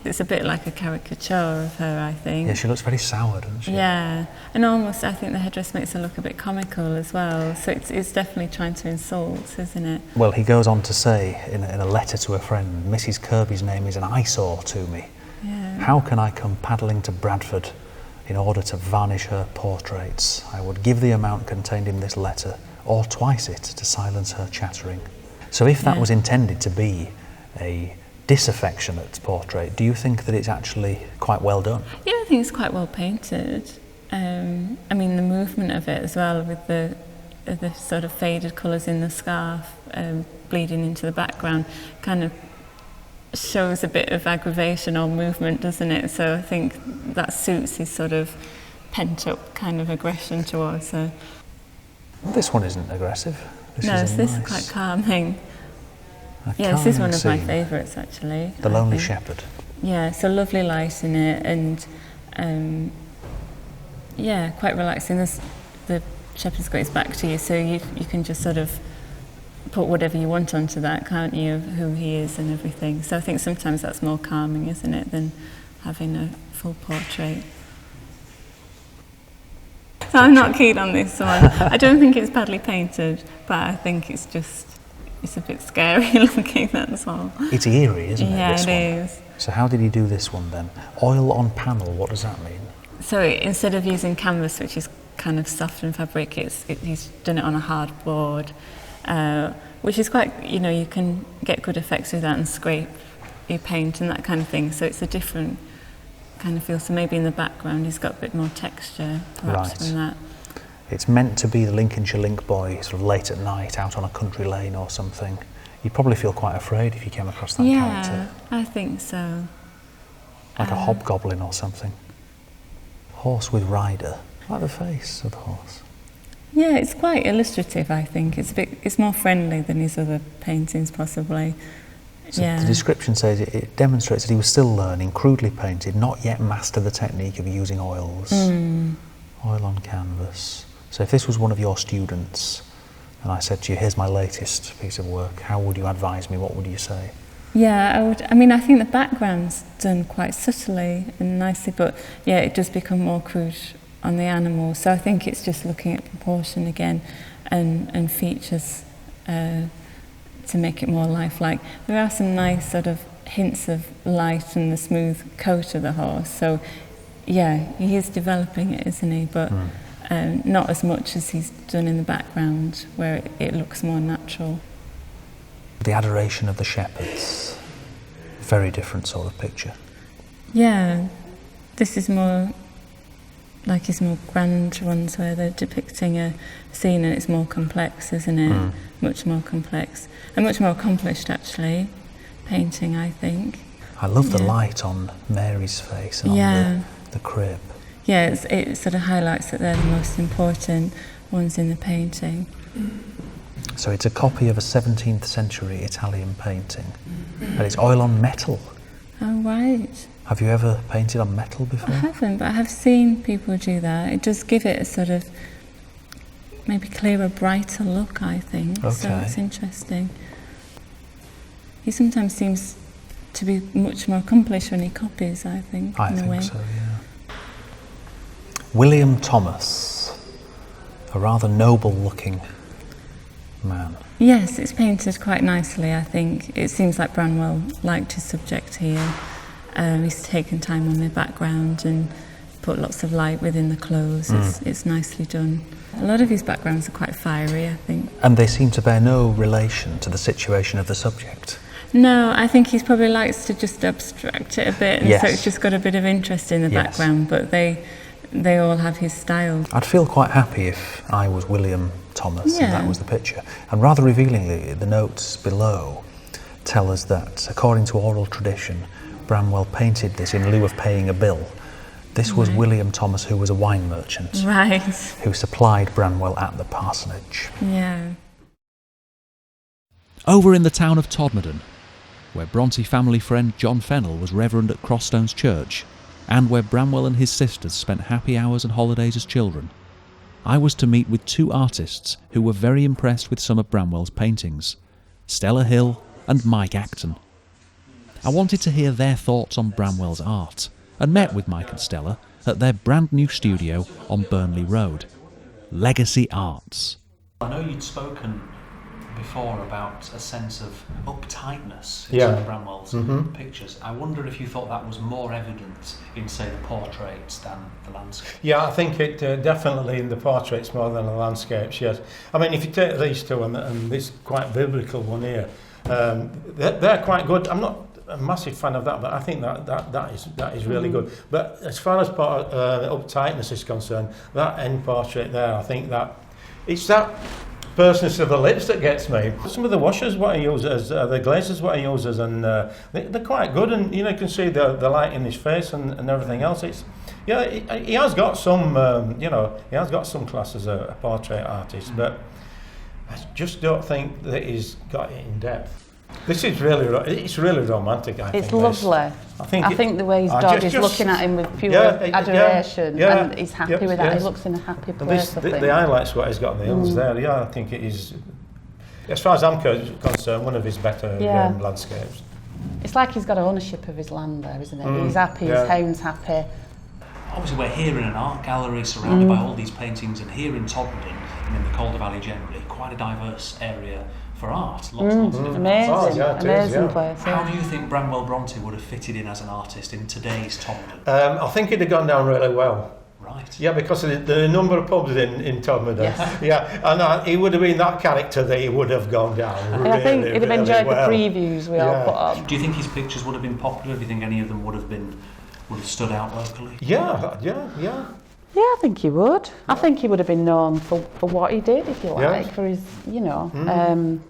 It's a bit like a caricature of her, I think. Yeah, she looks very sour, doesn't she? Yeah, and almost I think the headdress makes her look a bit comical as well. So it's definitely trying to insult, isn't it? Well, he goes on to say in a letter to a friend, Mrs. Kirby's name is an eyesore to me. Yeah. How can I come paddling to Bradford in order to varnish her portraits? I would give the amount contained in this letter, or twice it, to silence her chattering. So if that was intended to be a disaffectionate portrait, do you think that it's actually quite well done? Yeah, I think it's quite well painted. I mean, the movement of it as well, with the sort of faded colours in the scarf bleeding into the background, kind of shows a bit of aggravation or movement, doesn't it? So I think that suits his sort of pent-up kind of aggression towards her. This one isn't aggressive. This is quite calming. This is one of my favourites, actually. The Lonely Shepherd. Yeah, it's a lovely light in it, and quite relaxing. The shepherd's got his back to you, so you can just sort of put whatever you want onto that, can't you, of who he is and everything. So I think sometimes that's more calming, isn't it, than having a full portrait. So I'm not keen on this one. I don't think it's badly painted, but I think it's a bit scary looking, that's all. It's eerie, isn't it? Yeah, this it one? is. So how did he do this one then? Oil on panel, what does that mean? So instead of using canvas, which is kind of softened fabric, he's done it on a hard board, which is quite, you can get good effects with that and scrape your paint and that kind of thing. So it's a different kind of feel. So maybe in the background he's got a bit more texture, perhaps, from that. It's meant to be the Lincolnshire link boy, sort of late at night, out on a country lane or something. You'd probably feel quite afraid if you came across that character. Yeah, I think so. Like a hobgoblin or something. Horse with rider. I like the face of the horse. Yeah, it's quite illustrative, I think. It's more friendly than his other paintings, possibly. So the description says it demonstrates that he was still learning, crudely painted, not yet mastered the technique of using oils. Oil on canvas. So if this was one of your students and I said to you, here's my latest piece of work, how would you advise me? What would you say? Yeah, I would. I mean, I think the background's done quite subtly and nicely, but yeah, it does become more crude on the animal. So I think it's just looking at proportion again and features to make it more lifelike. There are some nice sort of hints of light and the smooth coat of the horse. So yeah, he is developing it, isn't he? But not as much as he's done in the background, where it looks more natural. The adoration of the shepherds, very different sort of picture. Yeah, this is more like his more grand ones where they're depicting a scene and it's more complex, isn't it? Much more complex and much more accomplished, actually, painting, I think. I love the light on Mary's face and on the crib. Yeah, it sort of highlights that they're the most important ones in the painting. So it's a copy of a 17th century Italian painting, and it's oil on metal. Oh, right. Have you ever painted on metal before? I haven't, but I have seen people do that. It does give it a sort of maybe clearer, brighter look, I think. Okay. So it's interesting. He sometimes seems to be much more accomplished when he copies, I think, in a way. So, yeah. William Thomas, a rather noble-looking man. Yes, it's painted quite nicely, I think. It seems like Branwell liked his subject here. He's taken time on the background and put lots of light within the clothes. It's nicely done. A lot of his backgrounds are quite fiery, I think. And they seem to bear no relation to the situation of the subject. No, I think he probably likes to just abstract it a bit, and so it's just got a bit of interest in the background, but they all have his style. I'd feel quite happy if I was William Thomas and that was the picture. And rather revealingly, the notes below tell us that, according to oral tradition, Branwell painted this in lieu of paying a bill. This was William Thomas, who was a wine merchant, who supplied Branwell at the parsonage. Yeah. Over in the town of Todmorden, where Bronte family friend John Fennell was Reverend at Crossstones Church, and where Branwell and his sisters spent happy hours and holidays as children, I was to meet with two artists who were very impressed with some of Branwell's paintings, Stella Hill and Mike Acton. I wanted to hear their thoughts on Branwell's art, and met with Mike and Stella at their brand new studio on Burnley Road, Legacy Arts. I know you'd spoken before about a sense of uptightness in some of Branwell's pictures. I wonder if you thought that was more evident in, say, the portraits than the landscape. Yeah, I think it definitely in the portraits more than the landscapes, yes. I mean, if you take these two and this quite biblical one here, they're quite good. I'm not a massive fan of that, but I think that is really good. But as far as uptightness is concerned, that end portrait there, I think that it's that personage of the lips that gets me. Some of the washes what he uses, the glazes what he uses, and they're quite good. And you know, you can see the light in his face and everything else. It's he has got some he has got some class as a portrait artist, but I just don't think that he's got it in depth. This is really romantic, I think. It's lovely. I think the way his dog is looking at him with pure adoration, and he's happy with that. He looks in a happy place. The highlights what he's got on the hills there. Yeah, I think it is, as far as I'm concerned, one of his better landscapes. It's like he's got ownership of his land there, isn't it? He's happy, his home's happy. Obviously, we're here in an art gallery surrounded by all these paintings, and here in Todmorden and in the Calder Valley generally, quite a diverse area for art. Lots of different amazing place. How do you think Branwell Bronte would have fitted in as an artist in today's Todmorden? I think he'd have gone down really well. Right. Yeah, because of the number of pubs in Todmorden. Yes. Yeah, and he would have been that character that he would have gone down. I think he'd have enjoyed the previews we all put on. Do you think his pictures would have been popular? Do you think any of them would have stood out locally? Yeah. Yeah, I think he would. I think he would have been known for what he did, if you like, for his,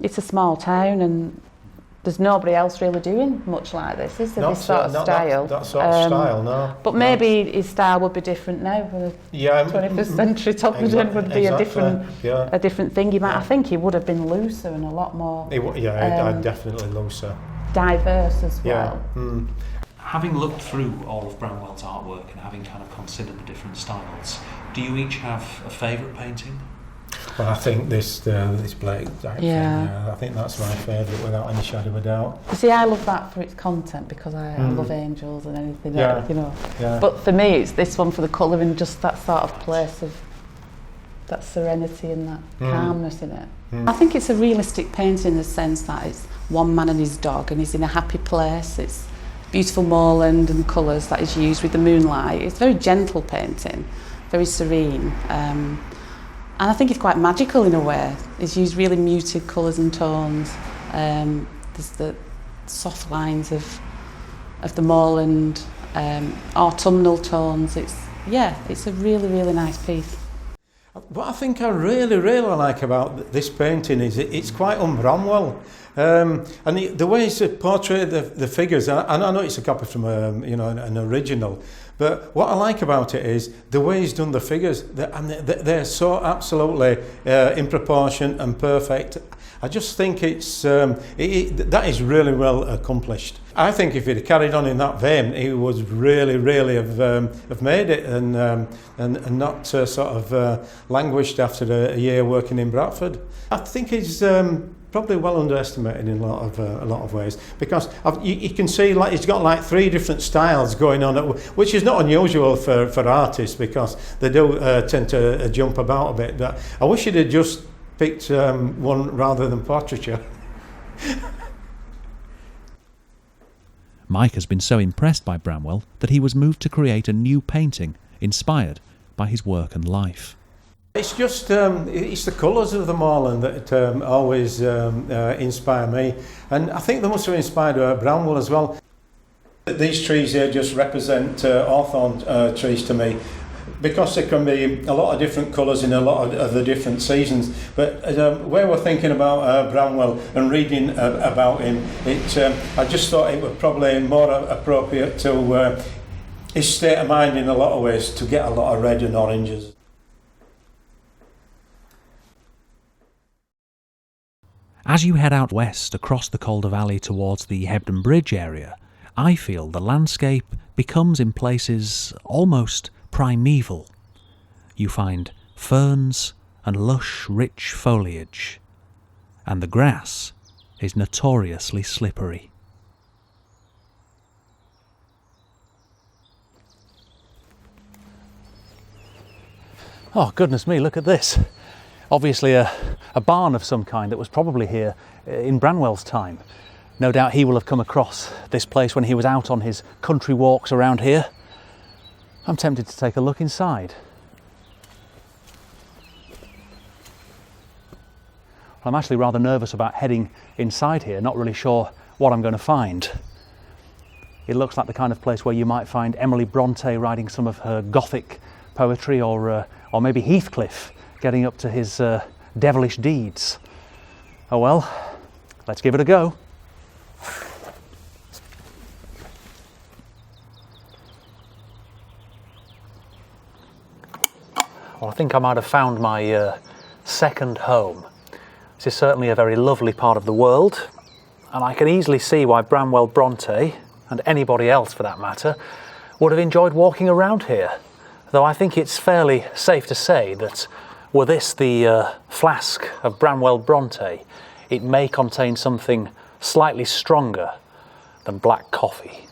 it's a small town and there's nobody else really doing much like this, is there? This sort of style. That sort of style, no. But maybe his style would be different now. For the 21st century Todmorden would be a different thing. I think he would have been looser and a lot more. Definitely looser. Diverse as well. Yeah. Having looked through all of Branwell's artwork and having kind of considered the different styles, do you each have a favourite painting? Well, I think this Blake type thing, I think that's my favourite without any shadow of a doubt. You see, I love that for its content because I love angels and anything else, But for me, it's this one for the colour and just that sort of place of that serenity and that calmness in it. I think it's a realistic painting in the sense that it's one man and his dog and he's in a happy place. It's beautiful moorland and colours that is used with the moonlight. It's a very gentle painting, very serene. And I think it's quite magical in a way. It's used really muted colours and tones. There's the soft lines of the moorland, autumnal tones. It's a really, really nice piece. What I think I really like about this painting is it's quite Branwell. And the way it's portrayed the figures, and I know it's a copy from an original, but what I like about it is the way he's done the figures. They're so absolutely in proportion and perfect. I just think that is really well accomplished. I think if he'd have carried on in that vein, he would really have made it and not sort of languished after a year working in Bradford. I think he's probably well underestimated in a lot of ways, because you can see like he's got like 3 different styles going on, which is not unusual for artists, because they do tend to jump about a bit. But I wish he'd have just picked one rather than portraiture. Mike has been so impressed by Branwell that he was moved to create a new painting inspired by his work and life. It's just it's the colours of the moorland that always inspire me, and I think they must have inspired Branwell as well. These trees here just represent hawthorn trees to me, because there can be a lot of different colours in a lot of the different seasons. But when we're thinking about Branwell and reading about him, I just thought it was probably more appropriate to his state of mind in a lot of ways, to get a lot of red and oranges. As you head out west across the Calder Valley towards the Hebden Bridge area, I feel the landscape becomes in places almost primeval. You find ferns and lush, rich foliage, and the grass is notoriously slippery. Oh, goodness me, look at this. Obviously a barn of some kind that was probably here in Branwell's time. No doubt he will have come across this place when he was out on his country walks around here. I'm tempted to take a look inside. I'm actually rather nervous about heading inside here, not really sure what I'm going to find. It looks like the kind of place where you might find Emily Bronte writing some of her Gothic poetry, or maybe Heathcliff getting up to his devilish deeds. Oh well, let's give it a go. Well, I think I might have found my second home. This is certainly a very lovely part of the world, and I can easily see why Branwell Bronte, and anybody else for that matter, would have enjoyed walking around here. Though I think it's fairly safe to say that were this the flask of Branwell Bronte, it may contain something slightly stronger than black coffee.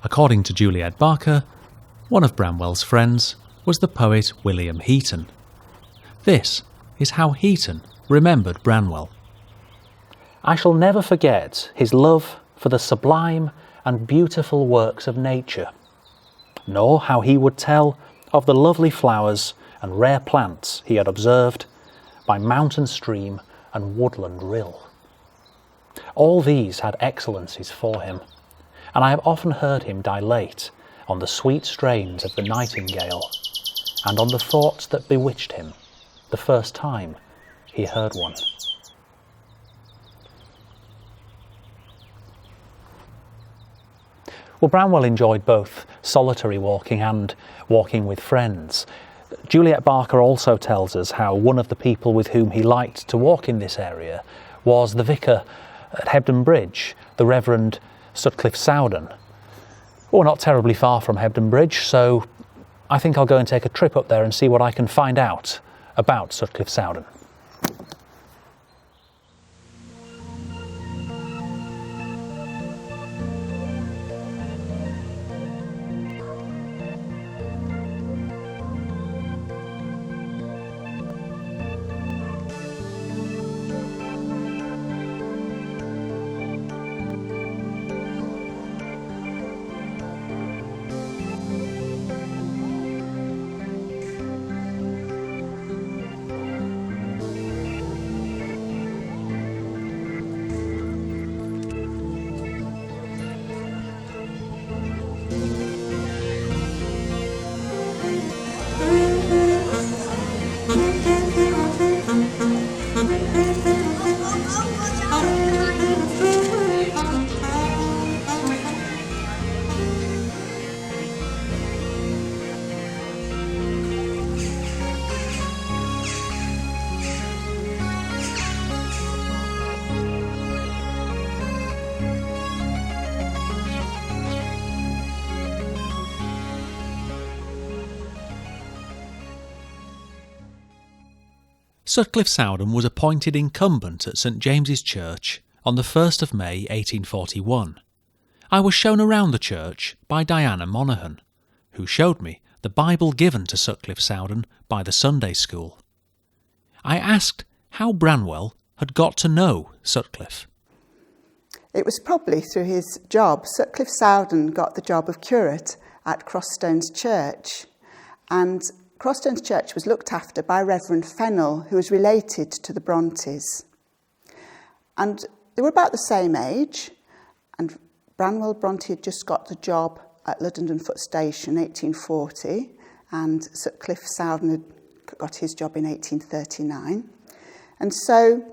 According to Juliet Barker, one of Branwell's friends was the poet William Heaton. This is how Heaton remembered Branwell. I shall never forget his love for the sublime and beautiful works of nature, nor how he would tell of the lovely flowers and rare plants he had observed by mountain stream and woodland rill. All these had excellencies for him, and I have often heard him dilate on the sweet strains of the nightingale and on the thoughts that bewitched him the first time he heard one. Well, Branwell enjoyed both solitary walking and walking with friends. Juliet Barker also tells us how one of the people with whom he liked to walk in this area was the vicar at Hebden Bridge, the Reverend Sutcliffe Sowden. We're not terribly far from Hebden Bridge, so I think I'll go and take a trip up there and see what I can find out about Sutcliffe Sowden. Sutcliffe Sowden was appointed incumbent at St James's Church on the 1st of May 1841. I was shown around the church by Diana Monaghan, who showed me the Bible given to Sutcliffe Sowden by the Sunday school. I asked how Branwell had got to know Sutcliffe. It was probably through his job. Sutcliffe Sowden got the job of curate at Crossstones Church, and Crossstones Church was looked after by Reverend Fennell, who was related to the Brontes. And they were about the same age, and Branwell Bronte had just got the job at Luddenden Foot Station in 1840, and Sutcliffe Sowden had got his job in 1839. And so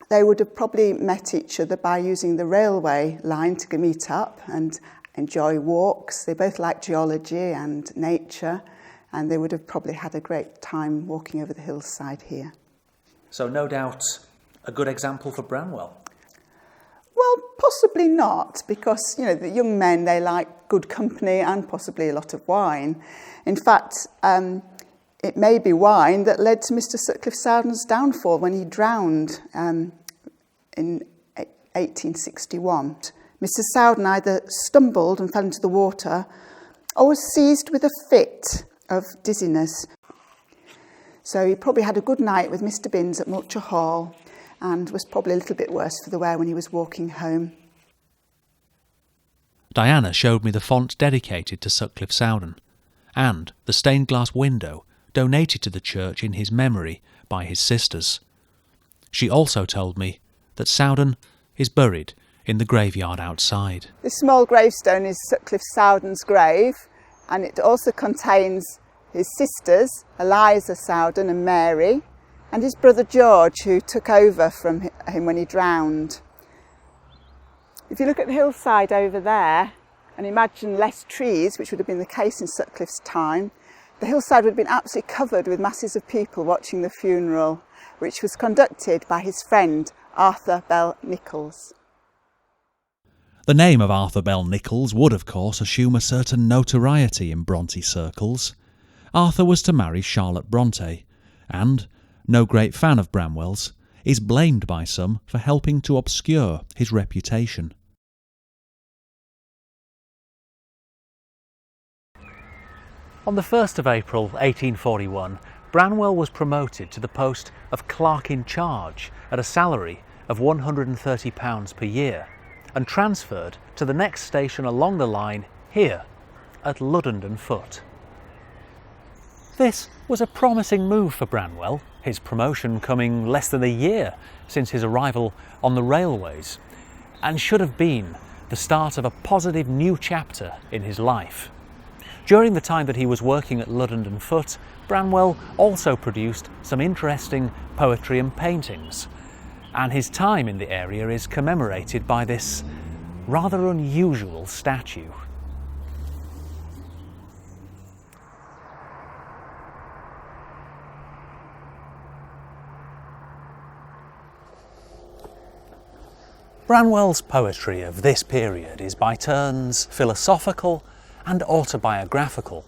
they would have probably met each other by using the railway line to meet up and enjoy walks. They both liked geology and nature, and they would have probably had a great time walking over the hillside here. So no doubt a good example for Branwell. Well, possibly not, because, you know, the young men, they like good company and possibly a lot of wine. In fact, it may be wine that led to Mr. Sutcliffe Sowden's downfall when he drowned in 1861. Mr. Sowden either stumbled and fell into the water or was seized with a fit of dizziness. So he probably had a good night with Mr. Binns at Mulcher Hall and was probably a little bit worse for the wear when he was walking home. Diana showed me the font dedicated to Sutcliffe Sowden and the stained glass window donated to the church in his memory by his sisters. She also told me that Sowden is buried in the graveyard outside. This small gravestone is Sutcliffe Sowden's grave, and it also contains his sisters, Eliza Sowden and Mary, and his brother George, who took over from him when he drowned. If you look at the hillside over there and imagine less trees, which would have been the case in Sutcliffe's time, the hillside would have been absolutely covered with masses of people watching the funeral, which was conducted by his friend Arthur Bell Nichols. The name of Arthur Bell Nichols would, of course, assume a certain notoriety in Bronte circles. Arthur was to marry Charlotte Bronte, and, no great fan of Branwell's, is blamed by some for helping to obscure his reputation. On the 1st of April 1841, Branwell was promoted to the post of clerk in charge at a salary of £130 per year, and transferred to the next station along the line here at Luddenden Foot. This was a promising move for Branwell, his promotion coming less than a year since his arrival on the railways, and should have been the start of a positive new chapter in his life. During the time that he was working at Luddenden Foot, Branwell also produced some interesting poetry and paintings, and his time in the area is commemorated by this rather unusual statue. Branwell's poetry of this period is by turns philosophical and autobiographical,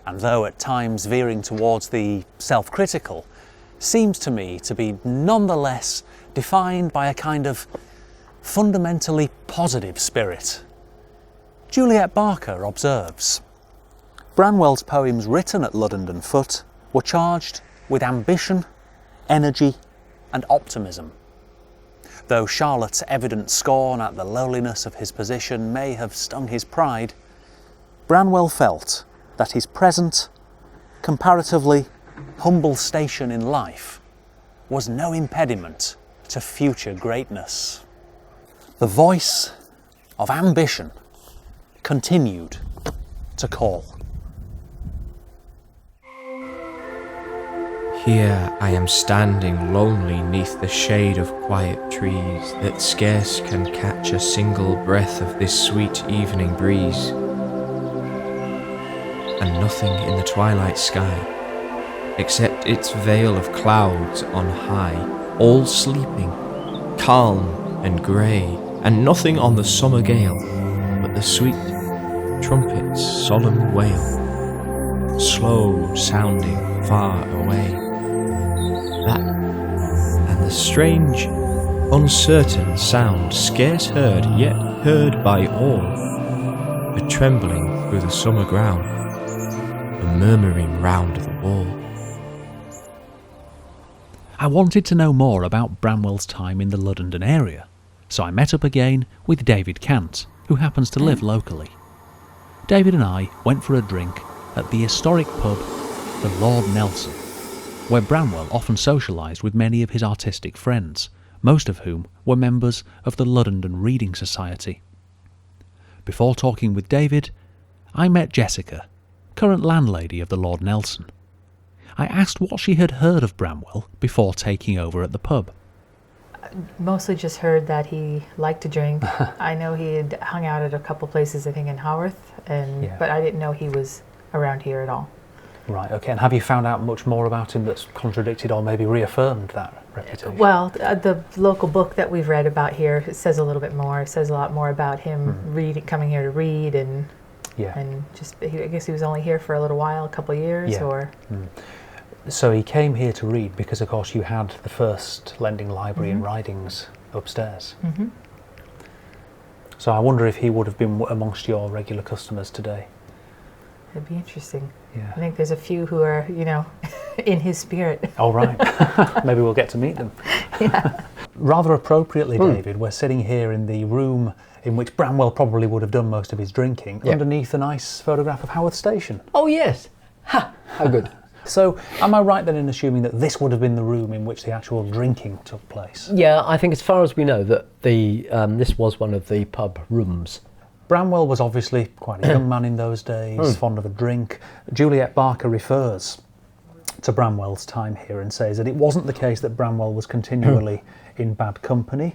and though at times veering towards the self-critical, seems to me to be nonetheless defined by a kind of fundamentally positive spirit. Juliet Barker observes, Branwell's poems written at Luddenden Foot were charged with ambition, energy and optimism. Though Charlotte's evident scorn at the lowliness of his position may have stung his pride, Branwell felt that his present, comparatively humble station in life was no impediment to future greatness. The voice of ambition continued to call. Here I am standing lonely neath the shade of quiet trees that scarce can catch a single breath of this sweet evening breeze, and nothing in the twilight sky except its veil of clouds on high, all sleeping, calm and grey, and nothing on the summer gale but the sweet trumpet's solemn wail, slow sounding far away. That the strange, uncertain sound scarce heard, yet heard by all, a trembling through the summer ground, a murmuring round the wall. I wanted to know more about Branwell's time in the Luddenden area, so I met up again with David Cant, who happens to live locally. David and I went for a drink at the historic pub, the Lord Nelson, where Branwell often socialised with many of his artistic friends, most of whom were members of the Luddenden Reading Society. Before talking with David, I met Jessica, current landlady of the Lord Nelson. I asked what she had heard of Branwell before taking over at the pub. Mostly just heard that he liked to drink. I know he had hung out at a couple places, I think in Haworth, but I didn't know he was around here at all. Right, okay. And have you found out much more about him that's contradicted or maybe reaffirmed that reputation? Well, the local book that we've read about here, it says a little bit more. It says a lot more about him coming here to read and just, I guess he was only here for a little while, a couple of years or... So he came here to read because, of course, you had the first lending library and writings upstairs. So I wonder if he would have been amongst your regular customers today. It'd be interesting. I think there's a few who are, in his spirit. Oh, right. Maybe we'll get to meet them. Rather appropriately, David, we're sitting here in the room in which Branwell probably would have done most of his drinking, underneath a nice photograph of Haworth Station. Oh, yes. Ha! How good. So, am I right then in assuming that this would have been the room in which the actual drinking took place? Yeah, I think as far as we know that this was one of the pub rooms. Branwell was obviously quite a young man in those days, fond of a drink. Juliet Barker refers to Branwell's time here and says that it wasn't the case that Branwell was continually in bad company,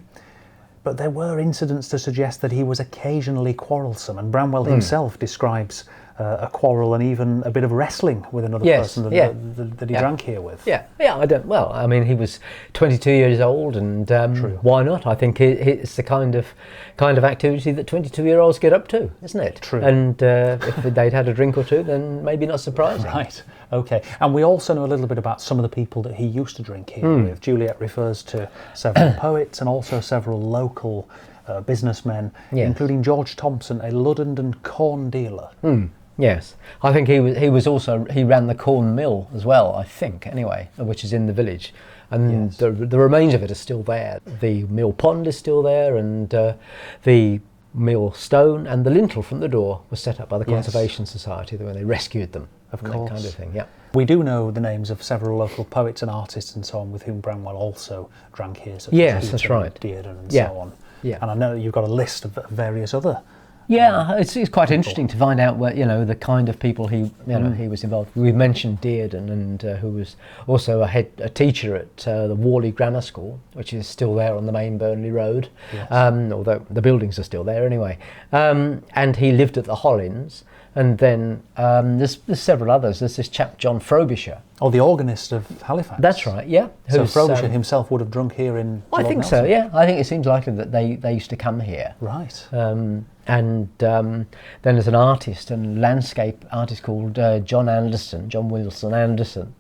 but there were incidents to suggest that he was occasionally quarrelsome, and Branwell himself describes a quarrel and even a bit of wrestling with another person that he drank here with. I mean, he was 22 years old, and why not? I think it's the kind of activity that 22-year-olds get up to, isn't it? True. And if they'd had a drink or two, then maybe not surprising. Right. Okay. And we also know a little bit about some of the people that he used to drink here with. Juliet refers to several poets and also several local businessmen, including George Thompson, a Luddenden corn dealer. Yes, I think he ran the corn mill as well, I think, anyway, which is in the village. And the remains of it are still there. The mill pond is still there, and the mill stone and the lintel from the door was set up by the Conservation Society when they rescued them. Of course. That kind of thing, yeah. We do know the names of several local poets and artists and so on with whom Branwell also drank here, such as that's right. Dearden and so on. Yeah. And I know you've got a list of various other. Yeah, it's quite interesting to find out where, the kind of people he was involved with. We've mentioned Dearden, and who was also a teacher at the Morley Grammar School, which is still there on the main Burnley Road, although the buildings are still there anyway. And he lived at the Hollins, and then there's several others. There's this chap John Frobisher. Oh, the organist of Halifax. That's right, yeah. So Frobisher himself would have drunk here in I think so, yeah. I think it seems likely that they used to come here. Right. And then there's an artist, and landscape artist called John Wilson Anderson.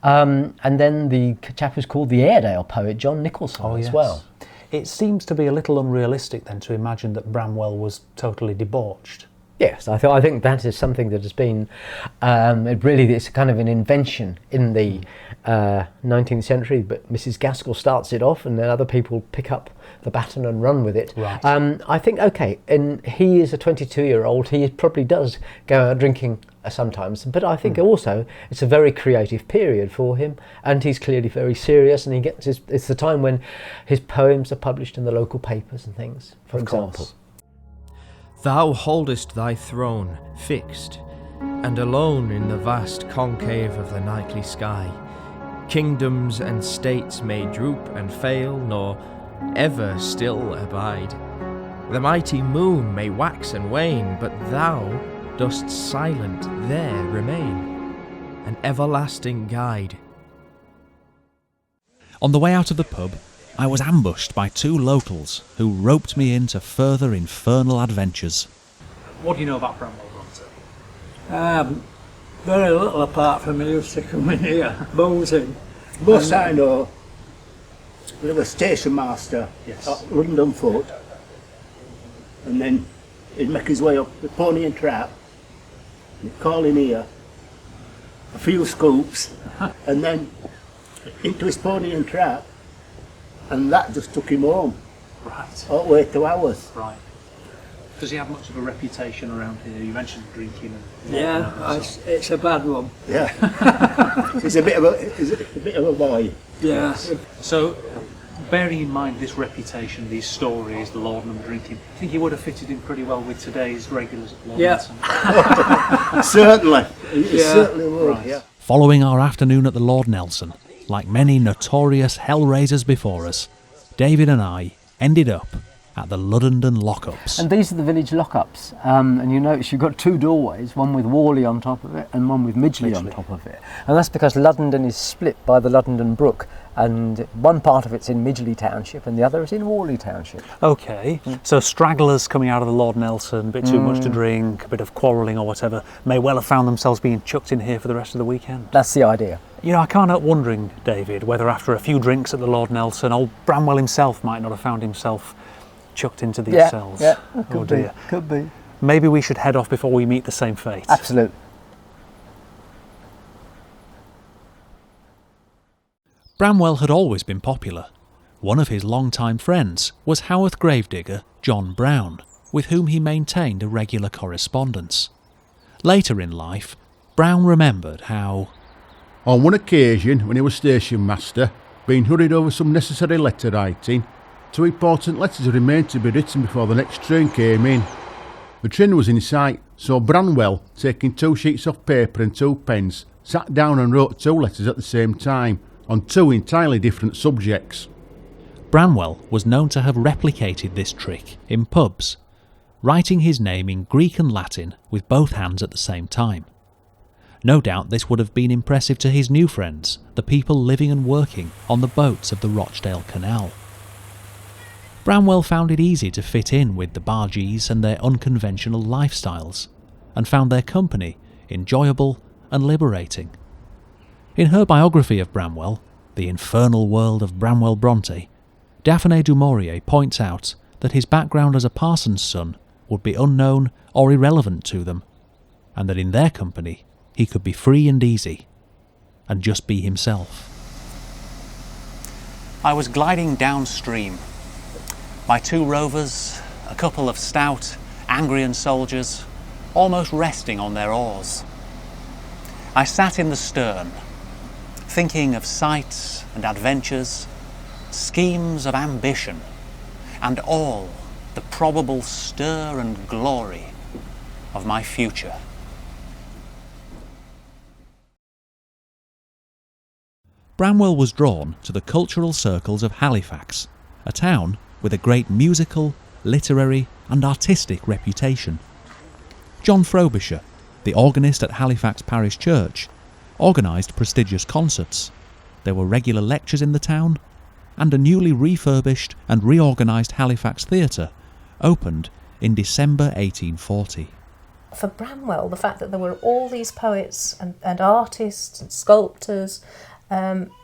And then the chap who's called the Airedale poet, John Nicholson, as well. It seems to be a little unrealistic then to imagine that Branwell was totally debauched. Yes, I think that is something that has been, it's kind of an invention in the 19th century, but Mrs. Gaskell starts it off and then other people pick up the baton and run with it. Right. I think, and he is a 22-year-old, he probably does go out drinking sometimes, but I think also it's a very creative period for him, and he's clearly very serious, and it's the time when his poems are published in the local papers and things, for example. Thou holdest thy throne fixed, and alone in the vast concave of the nightly sky. Kingdoms and states may droop and fail, nor ever still abide. The mighty moon may wax and wane, but thou dost silent there remain, an everlasting guide. On the way out of the pub, I was ambushed by two locals who roped me into further infernal adventures. What do you know about Branwell, Bronte? Very little apart from he used to come in here, boozing. But I know there was station master at Luddenden Foot, and then he'd make his way up the Pony and Trap, and he'd call in here, a few scoops, and then into his Pony and Trap, and that just took him home. Right. All the way to Haworth. Right. Does he have much of a reputation around here? You mentioned drinking and... Yeah, it's a bad one. Yeah. he's a bit of a boy. Yeah. So, bearing in mind this reputation, these stories, the laudanum drinking, I think he would have fitted in pretty well with today's regulars at Lord Nelson. Certainly. He certainly would, Right. yeah. Following our afternoon at the Lord Nelson, like many notorious hellraisers before us, David and I ended up at the Luddenden lockups. And these are the village lockups, and you notice you've got two doorways, one with Worley on top of it and one with Midgley on top of it. And that's because Luddenden is split by the Luddenden Brook, and one part of it's in Midgley Township and the other is in Worley Township. Okay, so stragglers coming out of the Lord Nelson, a bit too much to drink, a bit of quarrelling or whatever, may well have found themselves being chucked in here for the rest of the weekend. That's the idea. You know, I can't help wondering, David, whether after a few drinks at the Lord Nelson, old Branwell himself might not have found himself chucked into these cells. Yeah, oh dear. Could be. Maybe we should head off before we meet the same fate. Absolutely. Branwell had always been popular. One of his long-time friends was Haworth gravedigger John Brown, with whom he maintained a regular correspondence. Later in life, Brown remembered how, on one occasion when he was station master, being hurried over some necessary letter writing, 2 important letters remained to be written before the next train came in. The train was in sight, so Branwell, taking 2 sheets of paper and 2 pens, sat down and wrote 2 letters at the same time, on 2 entirely different subjects. Branwell was known to have replicated this trick in pubs, writing his name in Greek and Latin with both hands at the same time. No doubt this would have been impressive to his new friends, the people living and working on the boats of the Rochdale Canal. Branwell found it easy to fit in with the bargees and their unconventional lifestyles, and found their company enjoyable and liberating. In her biography of Branwell, The Infernal World of Branwell Bronte, Daphne du Maurier points out that his background as a parson's son would be unknown or irrelevant to them, and that in their company he could be free and easy, and just be himself. I was gliding downstream. My 2 rovers, a couple of stout Angrian soldiers, almost resting on their oars. I sat in the stern, thinking of sights and adventures, schemes of ambition, and all the probable stir and glory of my future. Branwell was drawn to the cultural circles of Halifax, a town with a great musical, literary and artistic reputation. John Frobisher, the organist at Halifax Parish Church, organised prestigious concerts. There were regular lectures in the town, and a newly refurbished and reorganised Halifax Theatre opened in December 1840. For Branwell, the fact that there were all these poets and artists and sculptors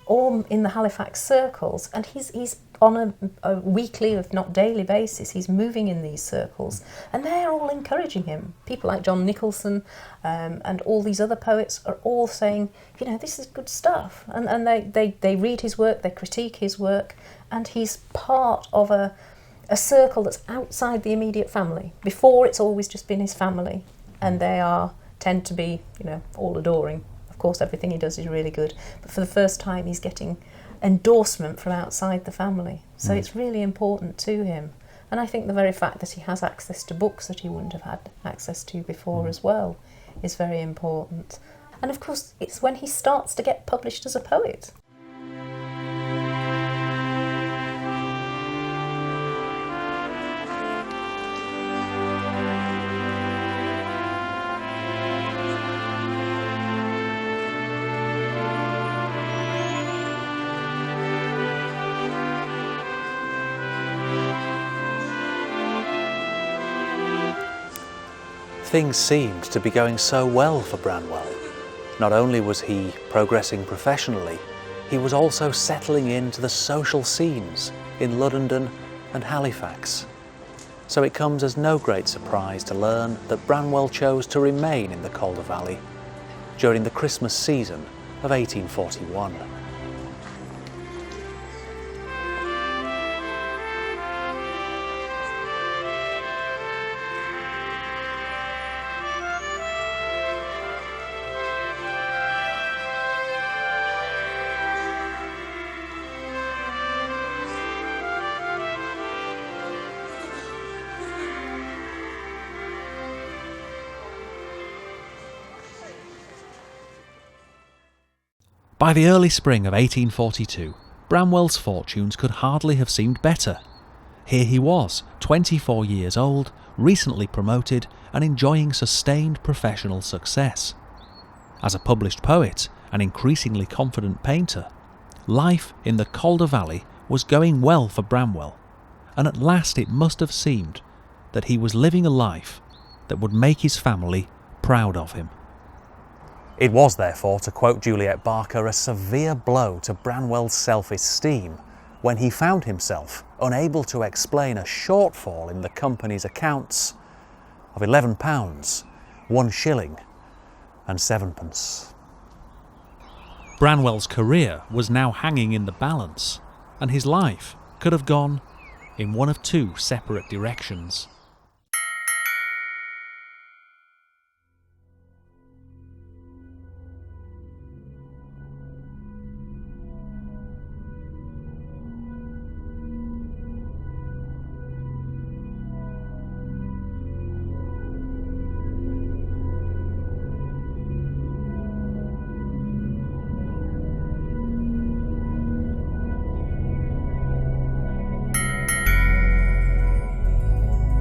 all in the Halifax circles, and he's on a weekly, if not daily basis, he's moving in these circles, and they're all encouraging him. People like John Nicholson and all these other poets are all saying, you know, this is good stuff, and they read his work, they critique his work, and he's part of a circle that's outside the immediate family. Before, it's always just been his family, and they tend to be, you know, all adoring. Of course, everything he does is really good, but for the first time he's getting endorsement from outside the family. So it's really important to him. And I think the very fact that he has access to books that he wouldn't have had access to before as well is very important. And of course, it's when he starts to get published as a poet. Things seemed to be going so well for Branwell. Not only was he progressing professionally, he was also settling into the social scenes in Luddenden and Halifax. So it comes as no great surprise to learn that Branwell chose to remain in the Calder Valley during the Christmas season of 1841. By the early spring of 1842, Branwell's fortunes could hardly have seemed better. Here he was, 24 years old, recently promoted and enjoying sustained professional success. As a published poet and increasingly confident painter, life in the Calder Valley was going well for Branwell, and at last it must have seemed that he was living a life that would make his family proud of him. It was, therefore, to quote Juliet Barker, a severe blow to Branwell's self-esteem when he found himself unable to explain a shortfall in the company's accounts of £11, 1 shilling and 7pence. Branwell's career was now hanging in the balance, and his life could have gone in one of two separate directions.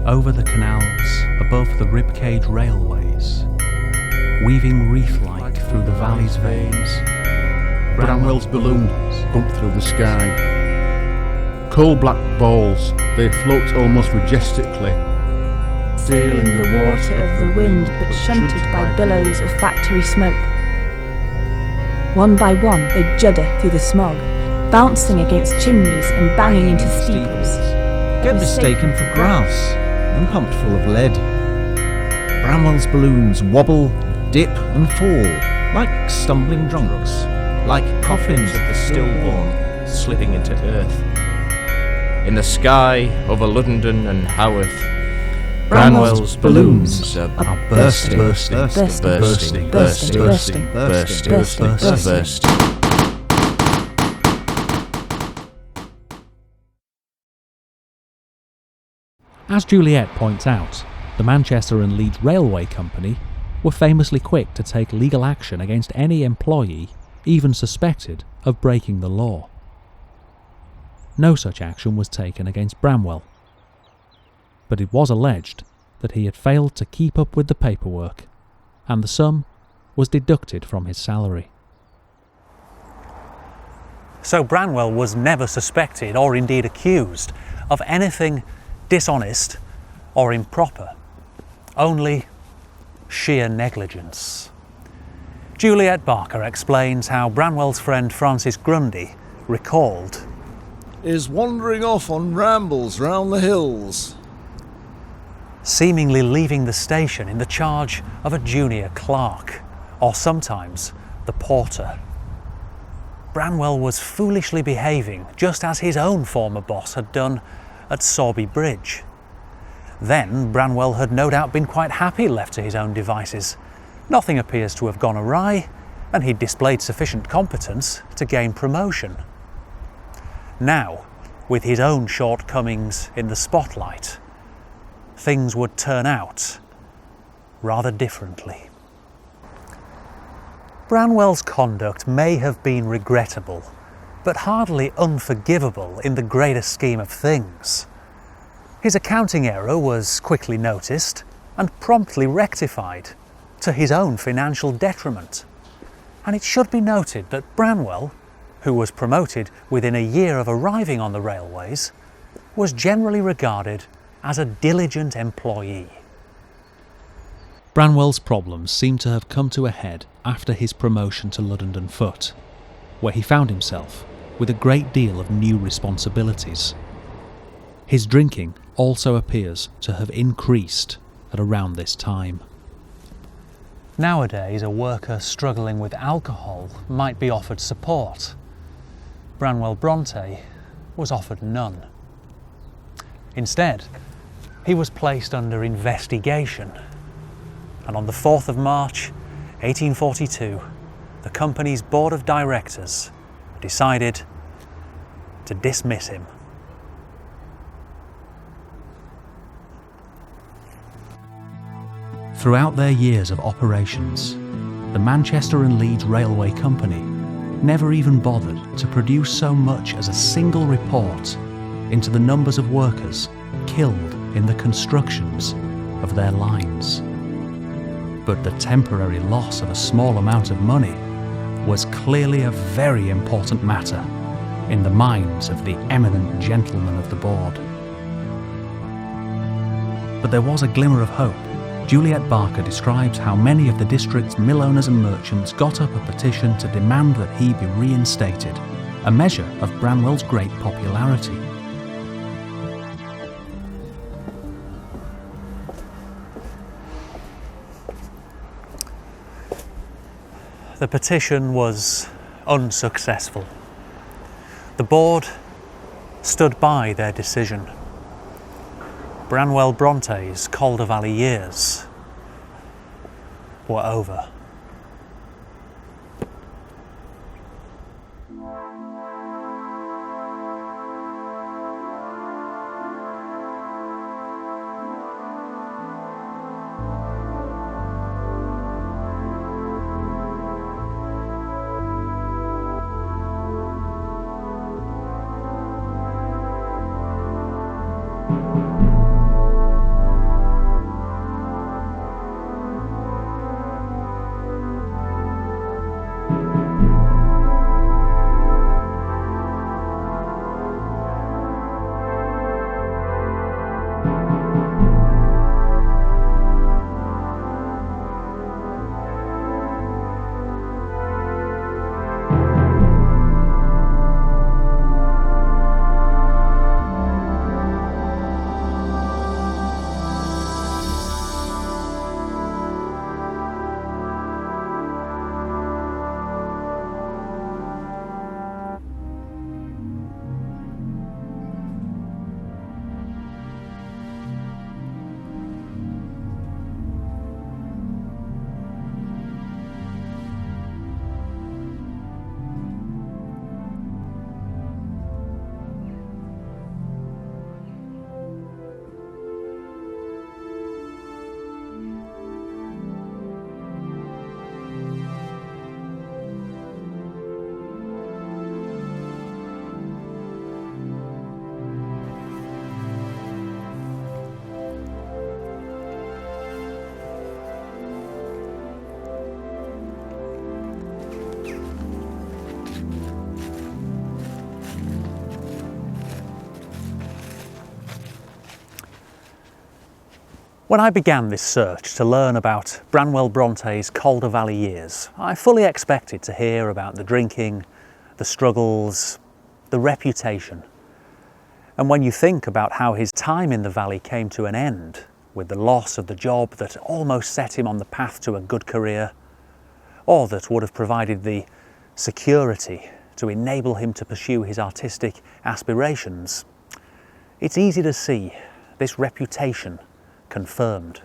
Over the canals, above the ribcage railways, weaving wreath-like through the valley's veins, Branwell's balloon bumped through the sky. Coal-black balls, they float almost majestically, feeling the water of the wind but shunted by billows of factory smoke. One by one they judder through the smog, bouncing against chimneys and banging into steeples. Get mistaken for grass and pumped full of lead. Branwell's balloons wobble, dip and fall like stumbling drunks, like coffins of the stillborn slipping into earth. In the sky over Luddenden and Haworth, Branwell's balloons are bursting. As Juliet points out, the Manchester and Leeds Railway Company were famously quick to take legal action against any employee even suspected of breaking the law. No such action was taken against Branwell, but it was alleged that he had failed to keep up with the paperwork, and the sum was deducted from his salary. So Branwell was never suspected, or indeed accused, of anything dishonest or improper, only sheer negligence. Juliet Barker explains how Branwell's friend Francis Grundy recalled is wandering off on rambles round the hills, seemingly leaving the station in the charge of a junior clerk, or sometimes the porter. Branwell was foolishly behaving just as his own former boss had done at Sowerby Bridge. Then Branwell had no doubt been quite happy left to his own devices. Nothing appears to have gone awry, and he'd displayed sufficient competence to gain promotion. Now, with his own shortcomings in the spotlight, things would turn out rather differently. Branwell's conduct may have been regrettable, but hardly unforgivable in the greater scheme of things. His accounting error was quickly noticed and promptly rectified, to his own financial detriment. And it should be noted that Branwell, who was promoted within a year of arriving on the railways, was generally regarded as a diligent employee. Branwell's problems seem to have come to a head after his promotion to Luddenden Foot. where he found himself with a great deal of new responsibilities. His drinking also appears to have increased at around this time. Nowadays, a worker struggling with alcohol might be offered support. Branwell Bronte was offered none. Instead, he was placed under investigation, and on the 4th of March 1842, the company's board of directors decided to dismiss him. Throughout their years of operations, the Manchester and Leeds Railway Company never even bothered to produce so much as a single report into the numbers of workers killed in the constructions of their lines. But the temporary loss of a small amount of money was clearly a very important matter in the minds of the eminent gentlemen of the board. But there was a glimmer of hope. Juliet Barker describes how many of the district's mill owners and merchants got up a petition to demand that he be reinstated, a measure of Branwell's great popularity. The petition was unsuccessful. The board stood by their decision. Branwell Bronte's Calder Valley years were over. When I began this search to learn about Branwell Bronte's Calder Valley years, I fully expected to hear about the drinking, the struggles, the reputation. And when you think about how his time in the valley came to an end, with the loss of the job that almost set him on the path to a good career, or that would have provided the security to enable him to pursue his artistic aspirations, it's easy to see this reputation confirmed.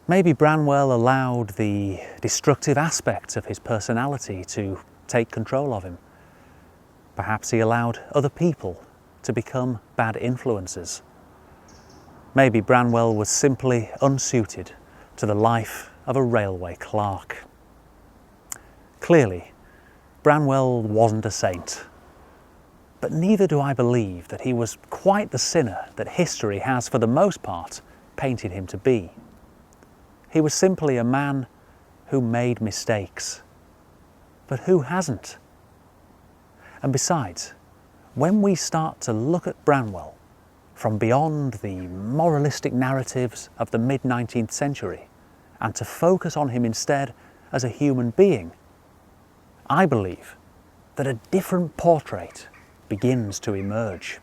Maybe Branwell allowed the destructive aspects of his personality to take control of him. Perhaps he allowed other people to become bad influences. Maybe Branwell was simply unsuited to the life of a railway clerk. Clearly, Branwell wasn't a saint. But neither do I believe that he was quite the sinner that history has, for the most part, painted him to be. He was simply a man who made mistakes. But who hasn't? And besides, when we start to look at Branwell from beyond the moralistic narratives of the mid-19th century and to focus on him instead as a human being, I believe that a different portrait begins to emerge.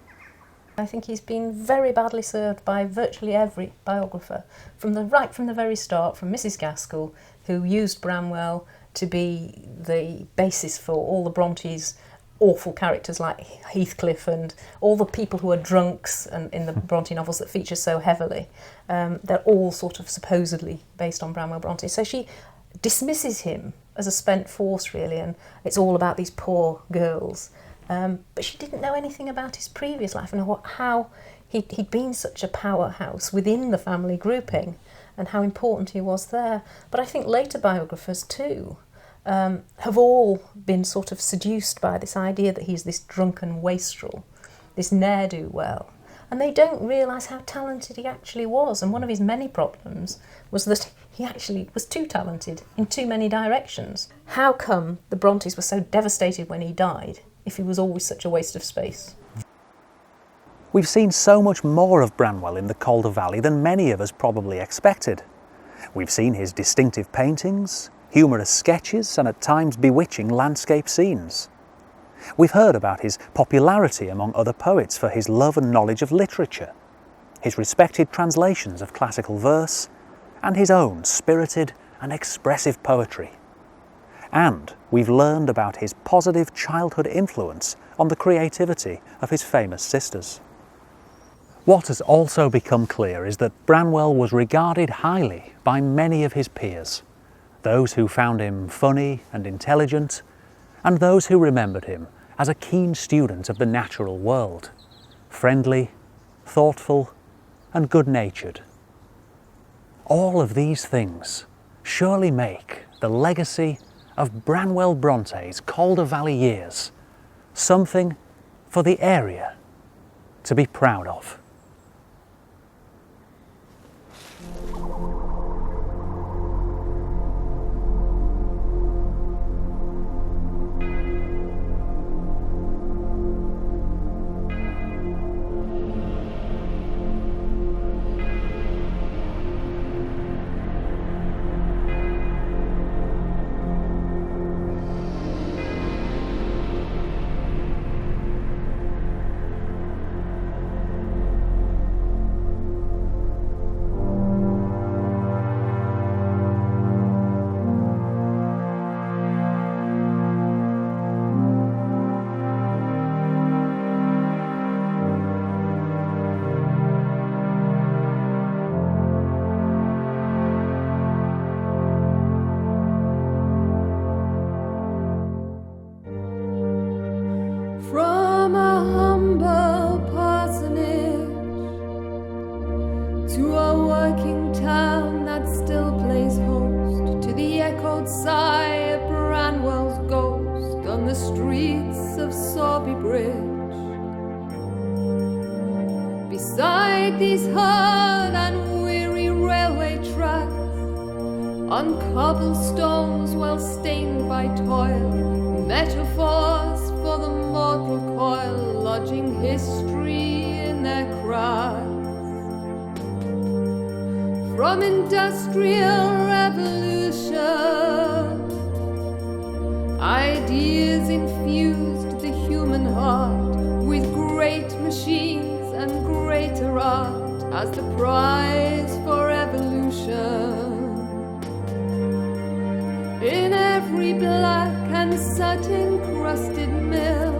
I think he's been very badly served by virtually every biographer, from the very start, from Mrs. Gaskell, who used Branwell to be the basis for all the Brontes' awful characters like Heathcliff and all the people who are drunks and in the Bronte novels that feature so heavily. They're all sort of supposedly based on Branwell Bronte. So she dismisses him as a spent force, really, and it's all about these poor girls. But she didn't know anything about his previous life and how he'd been such a powerhouse within the family grouping and how important he was there. But I think later biographers too have all been sort of seduced by this idea that he's this drunken wastrel, this ne'er-do-well, and they don't realise how talented he actually was. And one of his many problems was that he actually was too talented in too many directions. How come the Brontes were so devastated when he died if he was always such a waste of space? We've seen so much more of Branwell in the Calder Valley than many of us probably expected. We've seen his distinctive paintings, humorous sketches and at times bewitching landscape scenes. We've heard about his popularity among other poets for his love and knowledge of literature, his respected translations of classical verse, and his own spirited and expressive poetry. And we've learned about his positive childhood influence on the creativity of his famous sisters. What has also become clear is that Branwell was regarded highly by many of his peers, those who found him funny and intelligent, and those who remembered him as a keen student of the natural world, friendly, thoughtful, and good-natured. All of these things surely make the legacy of Branwell Bronte's Calder Valley years something for the area to be proud of. From a humble parsonage to a working town that still plays host to the echoed sigh of Branwell's ghost on the streets of Sowerby Bridge. Beside these hard and weary railway tracks, on cobblestones well stained by toil, metaphors for the mortal coil, lodging history in their cracks. From industrial revolution, ideas infused the human heart with great machines and greater art as the prize for evolution. In every black and satin-crusted mill,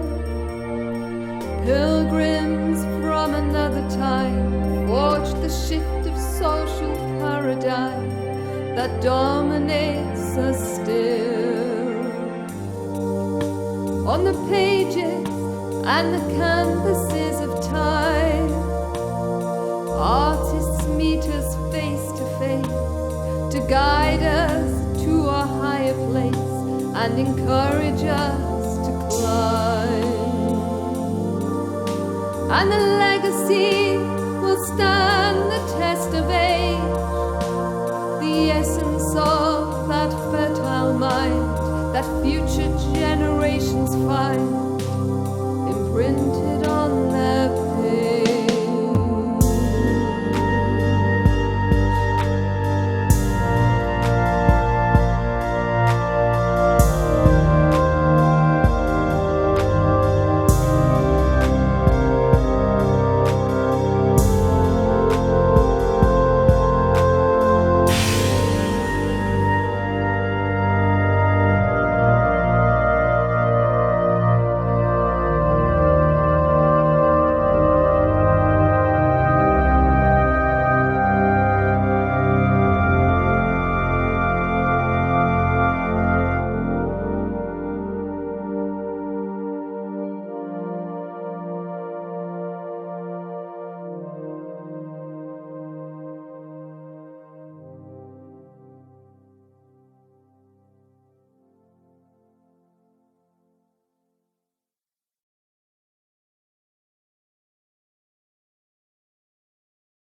pilgrims from another time forged the shift of social paradigm that dominates us still. On the pages and the canvases of time, artists meet us face to face to guide us to a higher place and encourage us to climb. And the legacy will stand the test of age, the essence of that fertile mind that future generations find imprinted on their